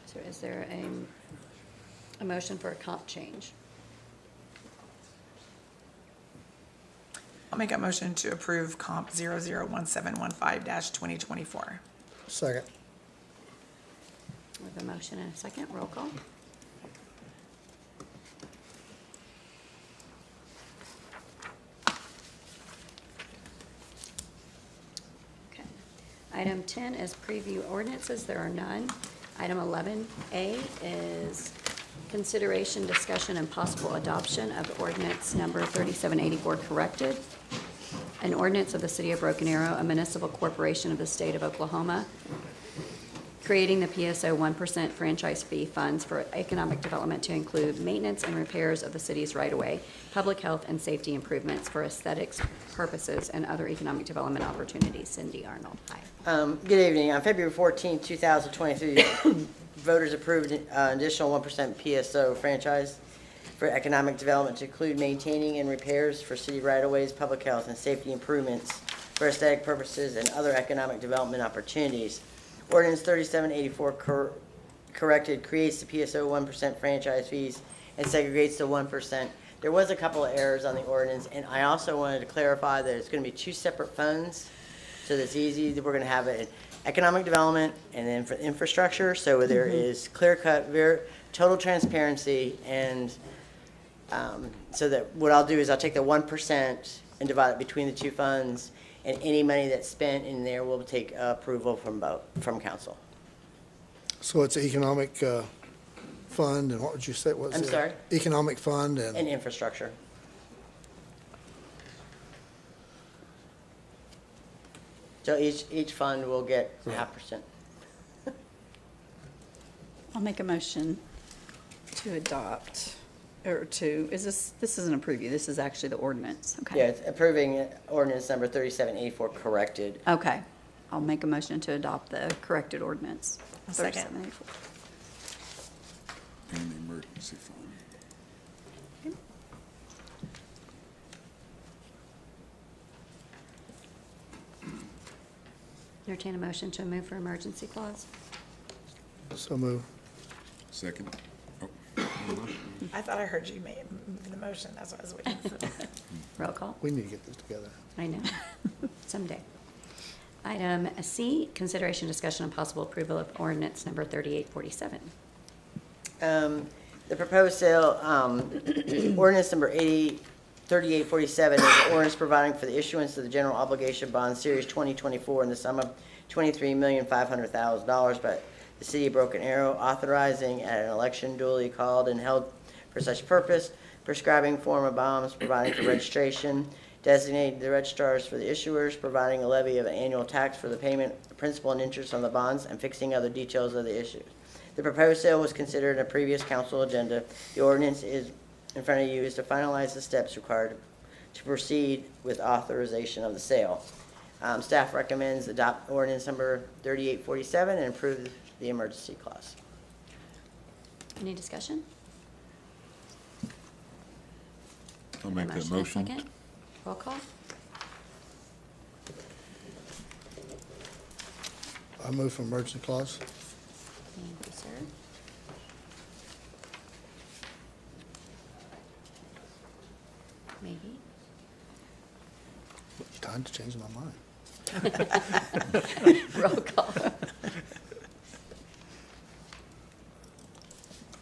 So is there a motion for a comp change? I'll make a motion to approve comp 001715-2024. Second. We have a motion and a second. Roll call. Okay. Item 10 is preview ordinances. There are none. Item 11A is consideration, discussion, and possible adoption of ordinance number 3784 corrected. An ordinance of the City of Broken Arrow, a municipal corporation of the state of Oklahoma, creating the PSO 1% franchise fee funds for economic development to include maintenance and repairs of the city's right-of-way, public health and safety improvements for aesthetics purposes, and other economic development opportunities. Cindy Arnold, hi. Good evening. On February 14, 2023, voters approved an additional 1% PSO franchise for economic development to include maintaining and repairs for city right-of-ways, public health and safety improvements for aesthetic purposes, and other economic development opportunities. Ordinance 3784 corrected creates the PSO 1% franchise fees and segregates the 1%. There was a couple of errors on the ordinance, and I also wanted to clarify that it's going to be two separate funds, so that's easy. We're going to have an economic development and then for infrastructure, so there is clear-cut, total transparency, and so that what I'll do is I'll take the 1% and divide it between the two funds, and any money that's spent in there will take approval from council. So it's economic fund, and what would you say it was? I'm sorry? Economic fund and Infrastructure. So each fund will get 0.5%. I'll make a motion to adopt, or this isn't a preview, this is actually the ordinance, okay? Yeah, it's approving ordinance number 3784 corrected. Okay, I'll make a motion to adopt the corrected ordinance. A second. 3784. In the emergency fund. Entertain a motion to move for emergency clause. so move. Second. Oh, I thought I heard you made the motion, that's what I was waiting for. Roll call. We need to get this together. I know, someday. Item C, consideration, discussion, and possible approval of ordinance number 3847. The proposed sale, ordinance number 3847 is an ordinance providing for the issuance of the general obligation bond series 2024 in the sum of $23,500,000 by the city of Broken Arrow, authorizing at an election duly called and held for such purpose, prescribing form of bonds, providing for registration, designating the registrars for the issuers, providing a levy of an annual tax for the payment of principal and interest on the bonds, and fixing other details of the issues. The proposed sale was considered in a previous council agenda. The ordinance is in front of you is to finalize the steps required to proceed with authorization of the sale. Staff recommends adopt ordinance number 3847 and approve the emergency clause. Any discussion? I'll make that and motion. second. Roll call. I move for emergency clause. Thank you, sir. Maybe. Time to change my mind. Roll call.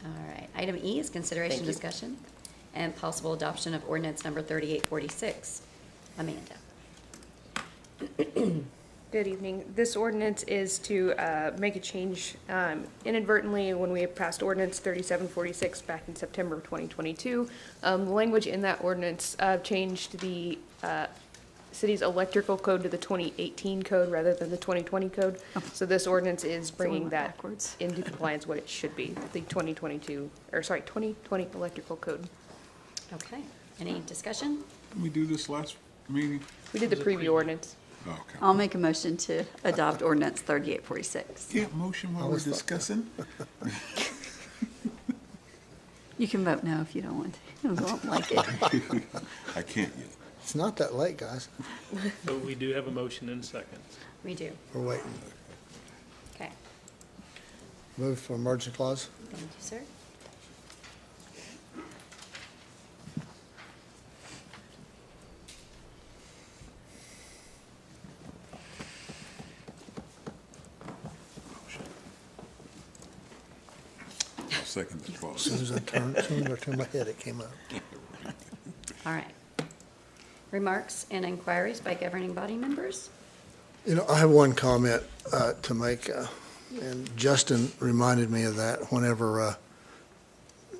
All right. Item E is consideration, Thank you. discussion, and possible adoption of ordinance number 3846. Amanda. Good evening. This ordinance is to make a change inadvertently when we passed ordinance 3746 back in September of 2022. The language in that ordinance changed the city's electrical code to the 2018 code rather than the 2020 code. So this ordinance is bringing that into compliance what it should be, the 2020 electrical code. Okay. Any discussion? Did we do this last meeting? We did the preview ordinance. Okay. I'll make a motion to adopt ordinance 3846. Can't motion while we're discussing? You can vote no if you don't want to. I don't like it. I can't yet. It's not that late, guys. So we do have a motion in a second. We do. We're waiting. Okay. Move for emergency clause. Thank you, sir. I'll second the clause. As soon as I turned my head, it came up. All right. Remarks and inquiries by governing body members? You know, I have one comment to make, and Justin reminded me of that whenever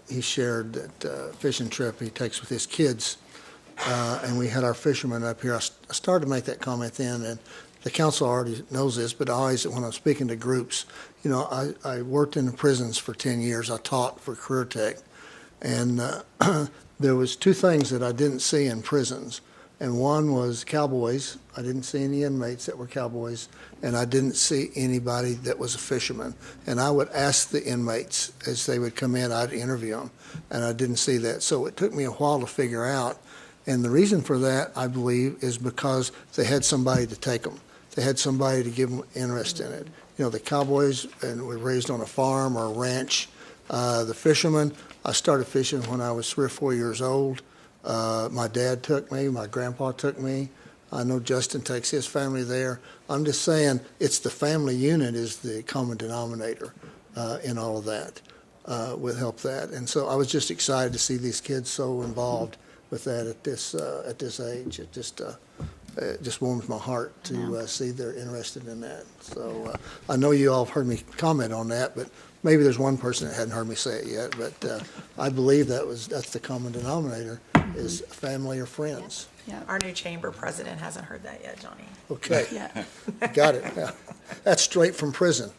he shared that fishing trip he takes with his kids, and we had our fishermen up here. I started to make that comment then, and the council already knows this, but I always, when I'm speaking to groups, you know, I worked in the prisons for 10 years. I taught for Career Tech, and there was two things that I didn't see in prisons. And one was cowboys. I didn't see any inmates that were cowboys, and I didn't see anybody that was a fisherman. And I would ask the inmates as they would come in, I'd interview them, and I didn't see that. So it took me a while to figure out. And the reason for that, I believe, is because they had somebody to take them. They had somebody to give them interest in it. You know, the cowboys, and were raised on a farm or a ranch. The fishermen, I started fishing when I was 3 or 4 years old. My dad took me, my grandpa took me. I know Justin takes his family there. I'm just saying it's the family unit is the common denominator in all of that, would help that. And so I was just excited to see these kids so involved with that at this age. It just warms my heart to see they're interested in that. So I know you all have heard me comment on that, but maybe there's one person that hadn't heard me say it yet. But I believe that's the common denominator is family or friends. Yeah, our new chamber president hasn't heard that yet, Johnny. Okay. Yeah. Got it. Yeah. That's straight from prison.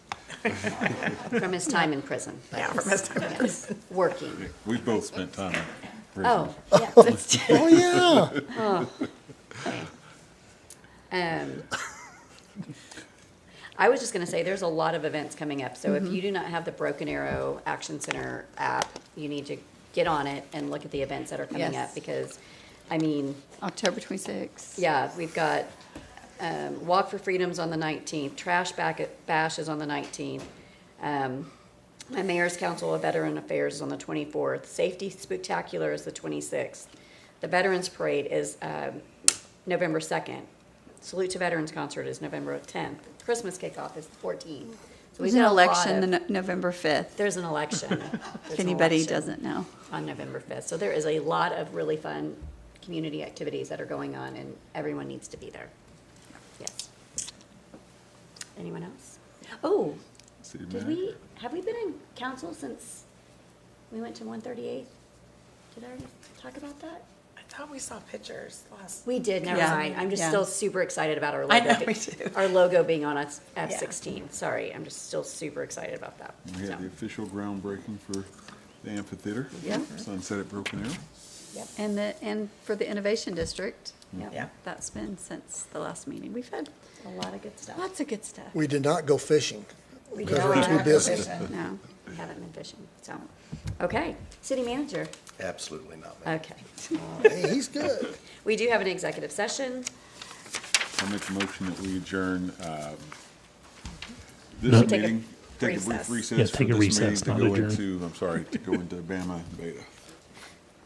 From his time in prison. Yeah, from his time in prison. Working. We both spent time in prison. Oh, yeah. That's true. Oh, yeah. Oh, okay. I was just going to say, there's a lot of events coming up. So if you do not have the Broken Arrow Action Center app, you need to get on it and look at the events that are coming Yes. up because, I mean. October 26th. Yeah, we've got Walk for Freedom's on the 19th. Trash Bash is on the 19th. My Mayor's Council of Veteran Affairs is on the 24th. Safety Spectacular is the 26th. The Veterans Parade is November 2nd. Salute to Veterans Concert is November 10th. Christmas kickoff is the 14th. So There's we've an got a lot election of- November 5th. There's an election. If anybody doesn't know. On November 5th. So there is a lot of really fun community activities that are going on, and everyone needs to be there. Yes. Anyone else? Oh, have we been in council since we went to 138th? Did I already talk about that? I thought we saw pictures last. We did, never Yeah. mind. I'm just Yeah. still super excited about our logo. I know, me too. Our logo being on F-16. Sorry, I'm just still super excited about that. We had the official groundbreaking for the amphitheater. Yep. Sunset at Broken Arrow. Yep. And for the Innovation District. Yep. Yeah. That's been since the last meeting. We've had A lot of good stuff. lots of good stuff. We did not go fishing We because don't we're too have to busy. fish. No. We haven't been fishing, so. Okay, city manager. Absolutely not, ma'am. Okay. Hey, he's good. We do have an executive session. I make a motion that we adjourn We this take a meeting. Take a brief recess. Yeah, recess for take a this meeting recess, to not go adjourn. into, I'm sorry, to go into Bama Beta.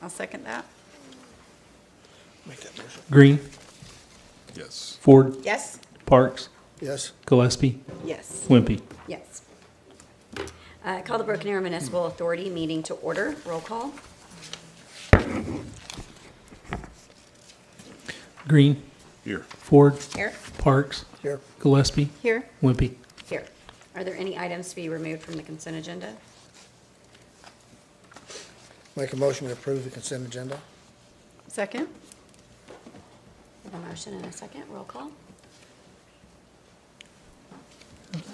I'll second that. Make that motion. Green, Yes. Ford, Yes? Parks, Yes. Gillespie, Yes. Wimpy. Yes. Call the Broken Arrow Municipal Authority meeting to order. Roll call. Green, Here. Ford, Here? Parks, Here. Gillespie, Here. Wimpy. Here. Are there any items to be removed from the consent agenda? Make a motion to approve the consent agenda. Second? We have a motion and a second. Roll call.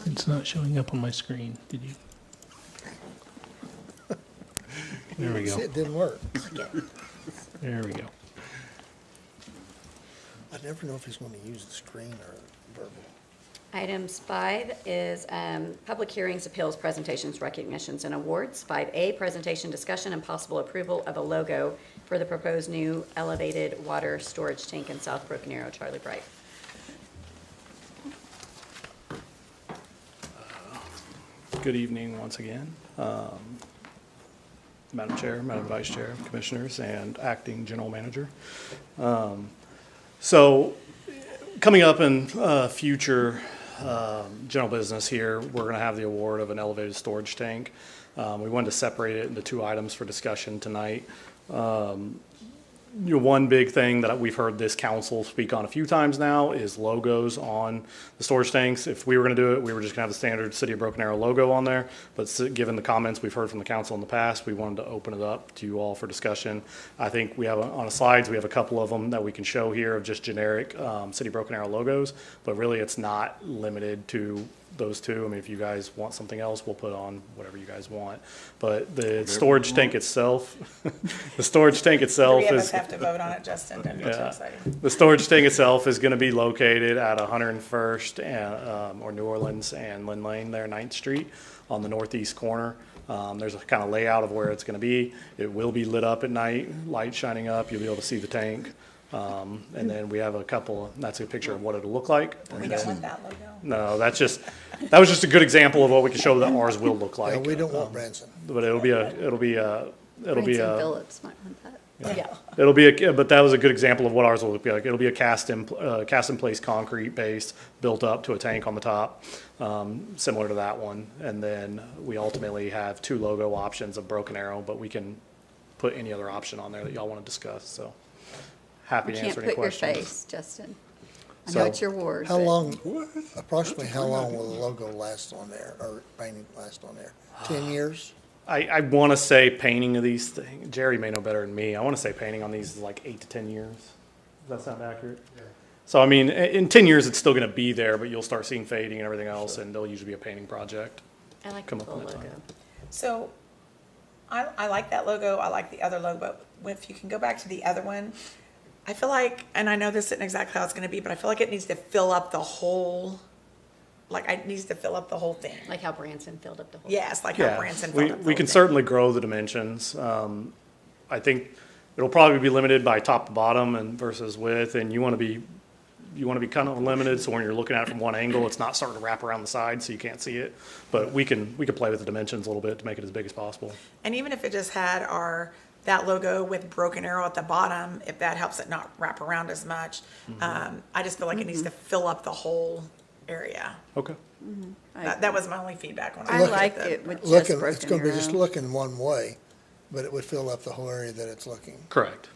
It's not showing up on my screen. Did you? There we See, go. it didn't work. There we go. I never know if he's going to use the screen or verbal. Items 5 is public hearings, appeals, presentations, recognitions, and awards. 5A, presentation, discussion, and possible approval of a logo for the proposed new elevated water storage tank in South Broken Arrow. Charlie Bright. Good evening once again. Madam Chair, Madam Vice Chair, Commissioners, and Acting General Manager. So coming up in future general business here, we're going to have the award of an elevated storage tank. We wanted to separate it into two items for discussion tonight. One big thing that we've heard this council speak on a few times now is logos on the storage tanks. If we were going to do it, we were just going to have the standard City of Broken Arrow logo on there. But given the comments we've heard from the council in the past, we wanted to open it up to you all for discussion. I think we have on the slides, we have a couple of them that we can show here of just generic City of Broken Arrow logos. But really, it's not limited to those two. I mean, if you guys want something else, we'll put on whatever you guys want. But the storage tank itself, the storage tank itself Three of us is. have to vote on it, Justin. Don't get too Yeah. excited. The storage tank itself is going to be located at 101st and, or New Orleans and Lynn Lane there, 9th Street on the northeast corner. There's a kind of layout of where it's going to be. It will be lit up at night, light shining up. You'll be able to see the tank. And then we have a couple, that's a picture of what it'll look like. We don't want that logo. No, that was just a good example of what we can show that ours will look like. Yeah, we don't want Branson. But it'll be a Branson Phillips might want that. Yeah. but that was a good example of what ours will look like. It'll be a cast in place concrete base built up to a tank on the top, similar to that one. And then we ultimately have two logo options of Broken Arrow, but we can put any other option on there that y'all want to discuss. So happy to answer any questions. You can't put your face, Justin. I So- know it's your ward. How but- long, approximately how long will the logo last on there, or painting last on there? 10 years? I want to say painting of these things, Jerry may know better than me. I want to say painting on these is like 8 to 10 years. Does that sound accurate? Yeah. So, I mean, in 10 years, it's still going to be there, but you'll start seeing fading and everything else, and there'll usually be a painting project. I like Come the up on full that logo. time. So I like that logo. I like the other logo, but if you can go back to the other one, I feel like, and I know this isn't exactly how it's going to be, but I feel like it needs to fill up the whole, it needs to fill up the whole thing. Like how Branson filled up the whole. Yes, like how Branson filled up the we whole can thing. certainly grow the dimensions. I think it'll probably be limited by top to bottom and versus width, and you want to be you want to be kind of limited, so when you're looking at it from one angle, it's not starting to wrap around the side, so you can't see it. But we can play with the dimensions a little bit to make it as big as possible. And even if it just had that logo with broken arrow at the bottom, if that helps it not wrap around as much, I just feel like it needs to fill up the whole area. Okay. That was my only feedback when I like it with just Looking, broken it's gonna be just arrow. looking one way, but it would fill up the whole area that it's looking. Correct.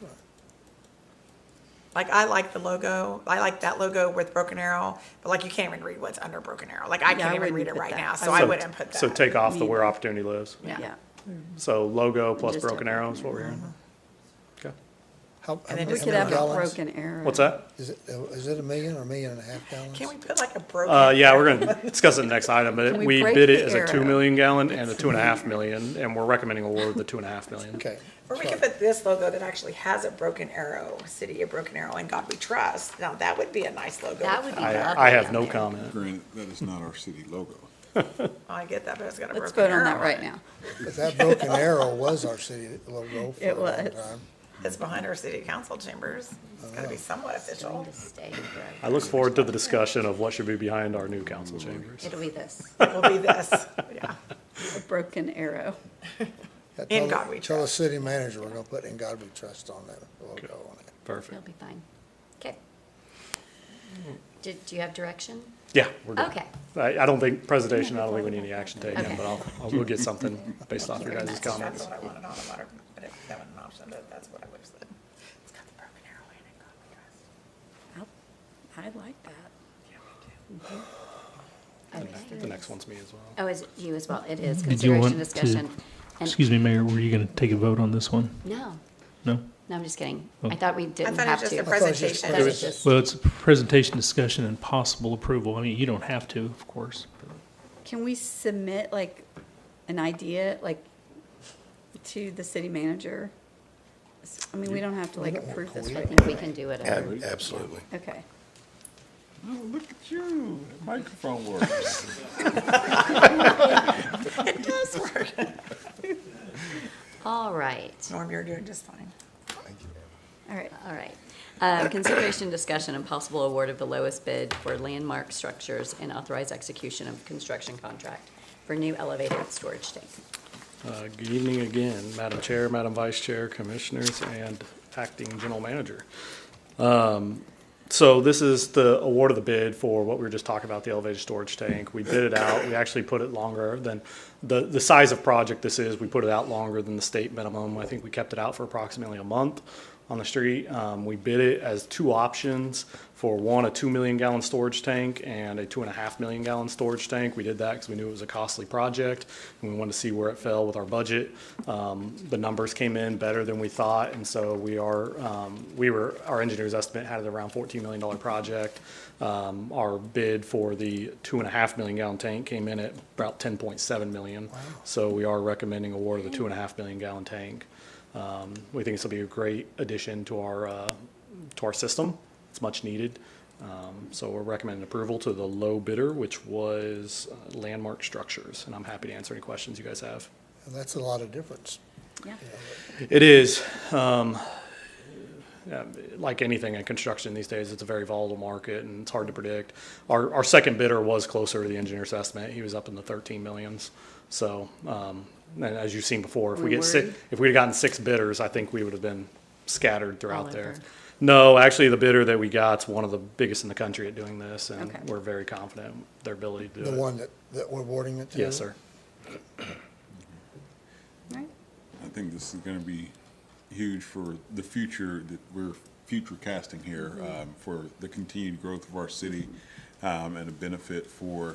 Like, I like the logo. I like that logo with broken arrow, but like, you can't even read what's under broken arrow. Like, I can't even read it right now, so I wouldn't put that. So take off the where opportunity lives. Yeah. So logo plus Just broken a arrow is what we're hearing. Okay. How And then many just We could have a gallons? broken arrow. What's that? Is it 1,000,000 or 1.5 gallons? Can we put like a broken? Yeah, we're going to discuss it next item, but Can we we break bid it the as a arrow? 2 million gallon and a 2.5 million, and we're recommending award the 2.5 million. Okay. Or we could put this logo that actually has a broken arrow, City of Broken Arrow, and God We Trust. Now, that would be a nice logo. That would be I lovely have on no there. comment. Granted, that is not our city logo. I get that, but it's got a Let's broken vote on arrow. that right now. But that broken arrow was our city logo for It a long was. time. It's behind our city council chambers. It's gotta be somewhat official. I look forward to the discussion of what should be behind our new council chambers. It'll be this. It will be this, yeah. A broken arrow. Yeah, In tell God we Tell the city manager we're gonna put "In God We Trust" on that logo on it. Perfect. It'll be fine. Okay. Do you have direction? Yeah, we're good. Okay. I don't think presentation, I don't think we need any action taken, Okay. but we'll get something based off your guys' comments. That's what I wanted on the water, but if that was an option, that's what I would have said. It's got the broken arrow in it, God We Trust. I like that. Okay. The next one's me as well. Oh, is it you as well? It is Did you consideration want discussion. to, And- excuse me, Mayor, were you going to take a vote on this one? No, No? no, I'm just kidding. Oh. I thought we didn't thought it have was to. just a presentation. That was just, Well, it's a presentation, discussion, and possible approval. I mean, you don't have to, of course. Can we submit like an idea, like to the city manager? I mean, we don't have to like approve this I right think now. we can do it. Absolutely. Okay. Oh, look at you. The microphone works. It does work. All right. Norm, you're doing just fine. All right. All right. Consideration, discussion, and possible award of the lowest bid for landmark structures and authorize execution of construction contract for new elevated storage tank. Good evening again, Madam Chair, Madam Vice Chair, Commissioners, and Acting General Manager. So this is the award of the bid for what we were just talking about, the elevated storage tank. We bid it out. We actually put it longer than, the size of project this is, we put it out longer than the state minimum. I think we kept it out for approximately a month on the street. We bid it as two options for one, a 2 million gallon storage tank and a 2.5 million gallon storage tank. We did that because we knew it was a costly project and we wanted to see where it fell with our budget. The numbers came in better than we thought, and so our engineer's estimate had it around $14 million project. Our bid for the 2.5 million gallon tank came in at about 10.7 million. Wow. So we are recommending award of the 2.5 million gallon tank. We think this will be a great addition to our system. It's much needed. So we're recommending approval to the low bidder, which was Landmark Structures, and I'm happy to answer any questions you guys have. And that's a lot of difference. Yeah. It is. Like anything in construction these days, it's a very volatile market and it's hard to predict. Our second bidder was closer to the engineer's estimate. He was up in the 13 millions. So, and as you've seen before, if we had gotten 6 bidders, I think we would have been scattered throughout All there. over. No, actually, the bidder that we got's one of the biggest in the country at doing this, and Okay. we're very confident in their ability to do it. The one that we're awarding it to? Yes, sir. Right. I think this is going to be huge for the future that we're future casting here, for the continued growth of our city, and a benefit for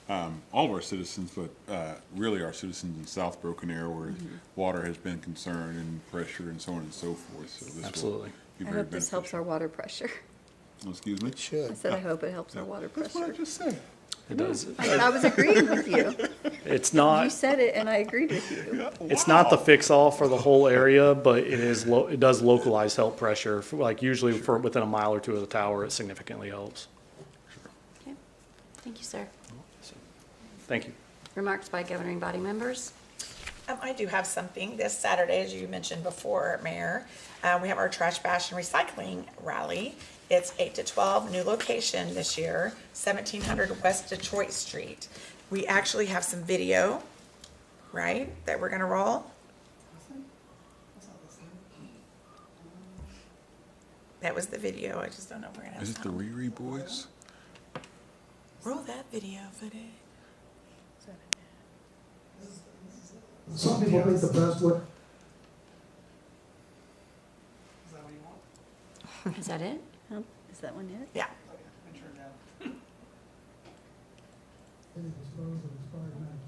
all of our citizens, but really our citizens in South Broken Arrow, where water has been concerned and pressure and so on and so forth. So this Absolutely. will be I very hope this helps beneficial. our water pressure. Oh, excuse me? It should. I said I hope it helps our water That's what I pressure. just said. It does. I was agreeing with you. It's You not. said it and I agreed with you. It's not the fix-all for the whole area, but it does localize help pressure. Like usually for within a mile or two of the tower, it significantly helps. Okay. Thank you, sir. Thank you. Remarks by governing body members? I do have something. This Saturday, as you mentioned before, Mayor, we have our Trash Bash and Recycling Rally. It's 8 to 12, new location this year, 1700 West Detroit Street. We actually have some video, right, that we're gonna roll. That was the video. I just don't know if we're gonna have Is it the sound. Riri Boys? Roll that video footage. Some people think the best way. Is that it? Is that one it? Yeah.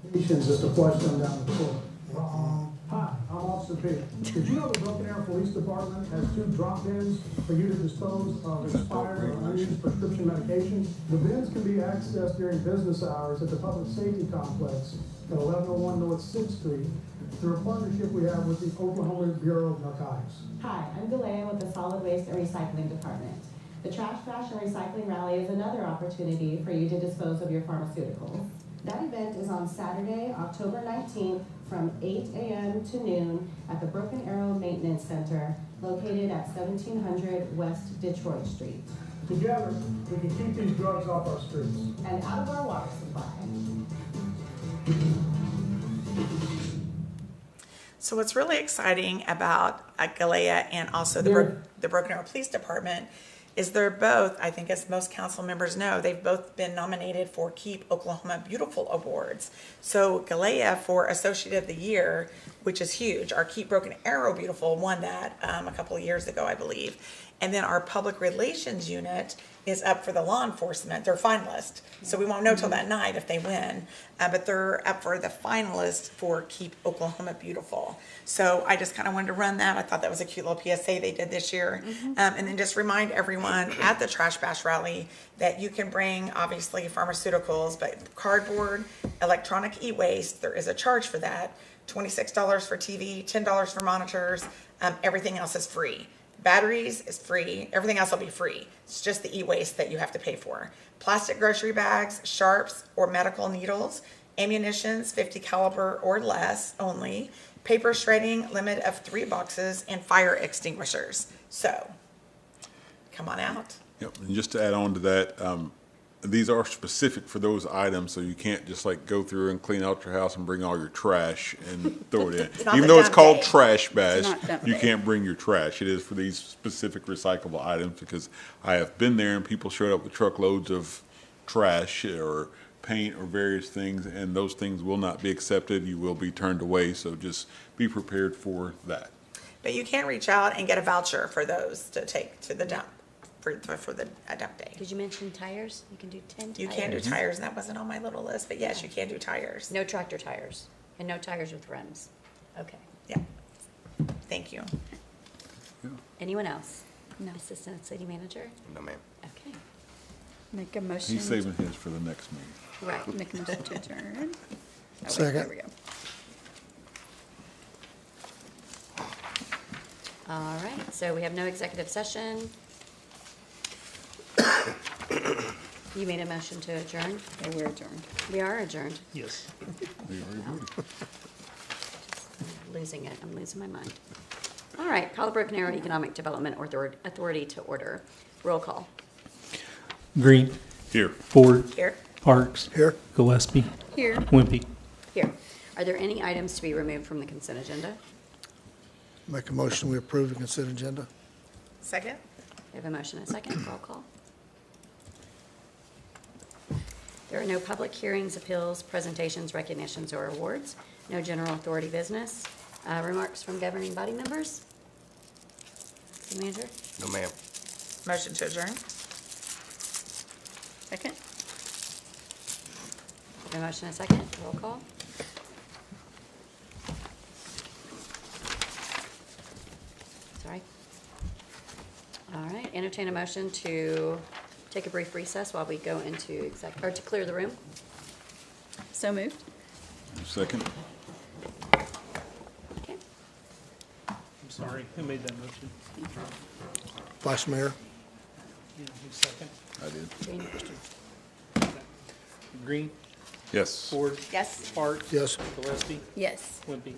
Medications just to flush them down the toilet. Hi, I'm Officer Peter. Did you know the Broken Arrow Police Department has 2 drop bins for you to dispose of expired or unused prescription medications? The bins can be accessed during business hours at the Public Safety Complex at 1101 North 6th Street through a partnership we have with the Oklahoma Bureau of Narcotics. Hi, I'm Galea with the Solid Waste and Recycling Department. The Trash Bash and Recycling Rally is another opportunity for you to dispose of your pharmaceuticals. That event is on Saturday, October 19th from 8 a.m. to noon at the Broken Arrow Maintenance Center located at 1700 West Detroit Street. Together, we can keep these drugs off our streets. And out of our water supply. So what's really exciting about Galea and also the Broken Arrow Police Department is they're both, I think as most council members know, they've both been nominated for Keep Oklahoma Beautiful Awards. So Galea for Associate of the Year, which is huge. Our Keep Broken Arrow Beautiful won that a couple of years ago, I believe. And then our Public Relations Unit is up for the law enforcement. They're finalists. So we won't know till that night if they win. But they're up for the finalists for Keep Oklahoma Beautiful. So I just kind of wanted to run that. I thought that was a cute little PSA they did this year. And then just remind everyone at the Trash Bash Rally that you can bring, obviously, pharmaceuticals, but cardboard, electronic e-waste, there is a charge for that. $26 for TV, $10 for monitors. Everything else is free. Batteries is free. Everything else will be free. It's just the e-waste that you have to pay for. Plastic grocery bags, sharps, or medical needles, ammunitions, 50 caliber or less only, paper shredding, limit of 3 boxes, and fire extinguishers. So, come on out. Yep, and just to add on to that, these are specific for those items, so you can't just like go through and clean out your house and bring all your trash and throw it in. not Even the though it's dump called day. Trash Bash, not dump you day. can't bring your trash. It is for these specific recyclable items, because I have been there and people showed up with truckloads of trash or paint or various things, and those things will not be accepted. You will be turned away, so just be prepared for that. But you can reach out and get a voucher for those to take to the dump, for the dump day. Did you mention tires? You can do 10 tires. You can do tires, and that wasn't on my little list, but yes, you can do tires. No tractor tires, and no tires with rims. Okay. Yeah. Thank you. Anyone else? No. Assistant City Manager? No, ma'am. Okay. Make a motion. He's saving his for the next meeting. Right. Make a motion to adjourn. Second. There we go. All right, so we have no executive session. You made a motion to adjourn? Yeah, we're adjourned. We are adjourned. Yes. Losing it, I'm losing my mind. All right, call the Broken Arrow Economic Development Authority to order. Roll call. Green. Here. Ford. Here. Parks. Here. Gillespie. Here. Wimpy. Here. Are there any items to be removed from the consent agenda? Make a motion, we approve the consent agenda. Second? We have a motion and a second. Roll call. There are no public hearings, appeals, presentations, recognitions, or awards. No general authority business. Remarks from governing body members? City Manager? No, ma'am. Motion to adjourn? Second? We have a motion and a second. Roll call. Sorry. All right, entertain a motion to take a brief recess while we go into or to clear the room. So moved. Second. Okay. I'm sorry, who made that motion? Vice Mayor? Yeah, who's second? I did. Green. Green. Yes. Ford. Yes. Parks. Yes. Gillespie. Yes. Wimpy.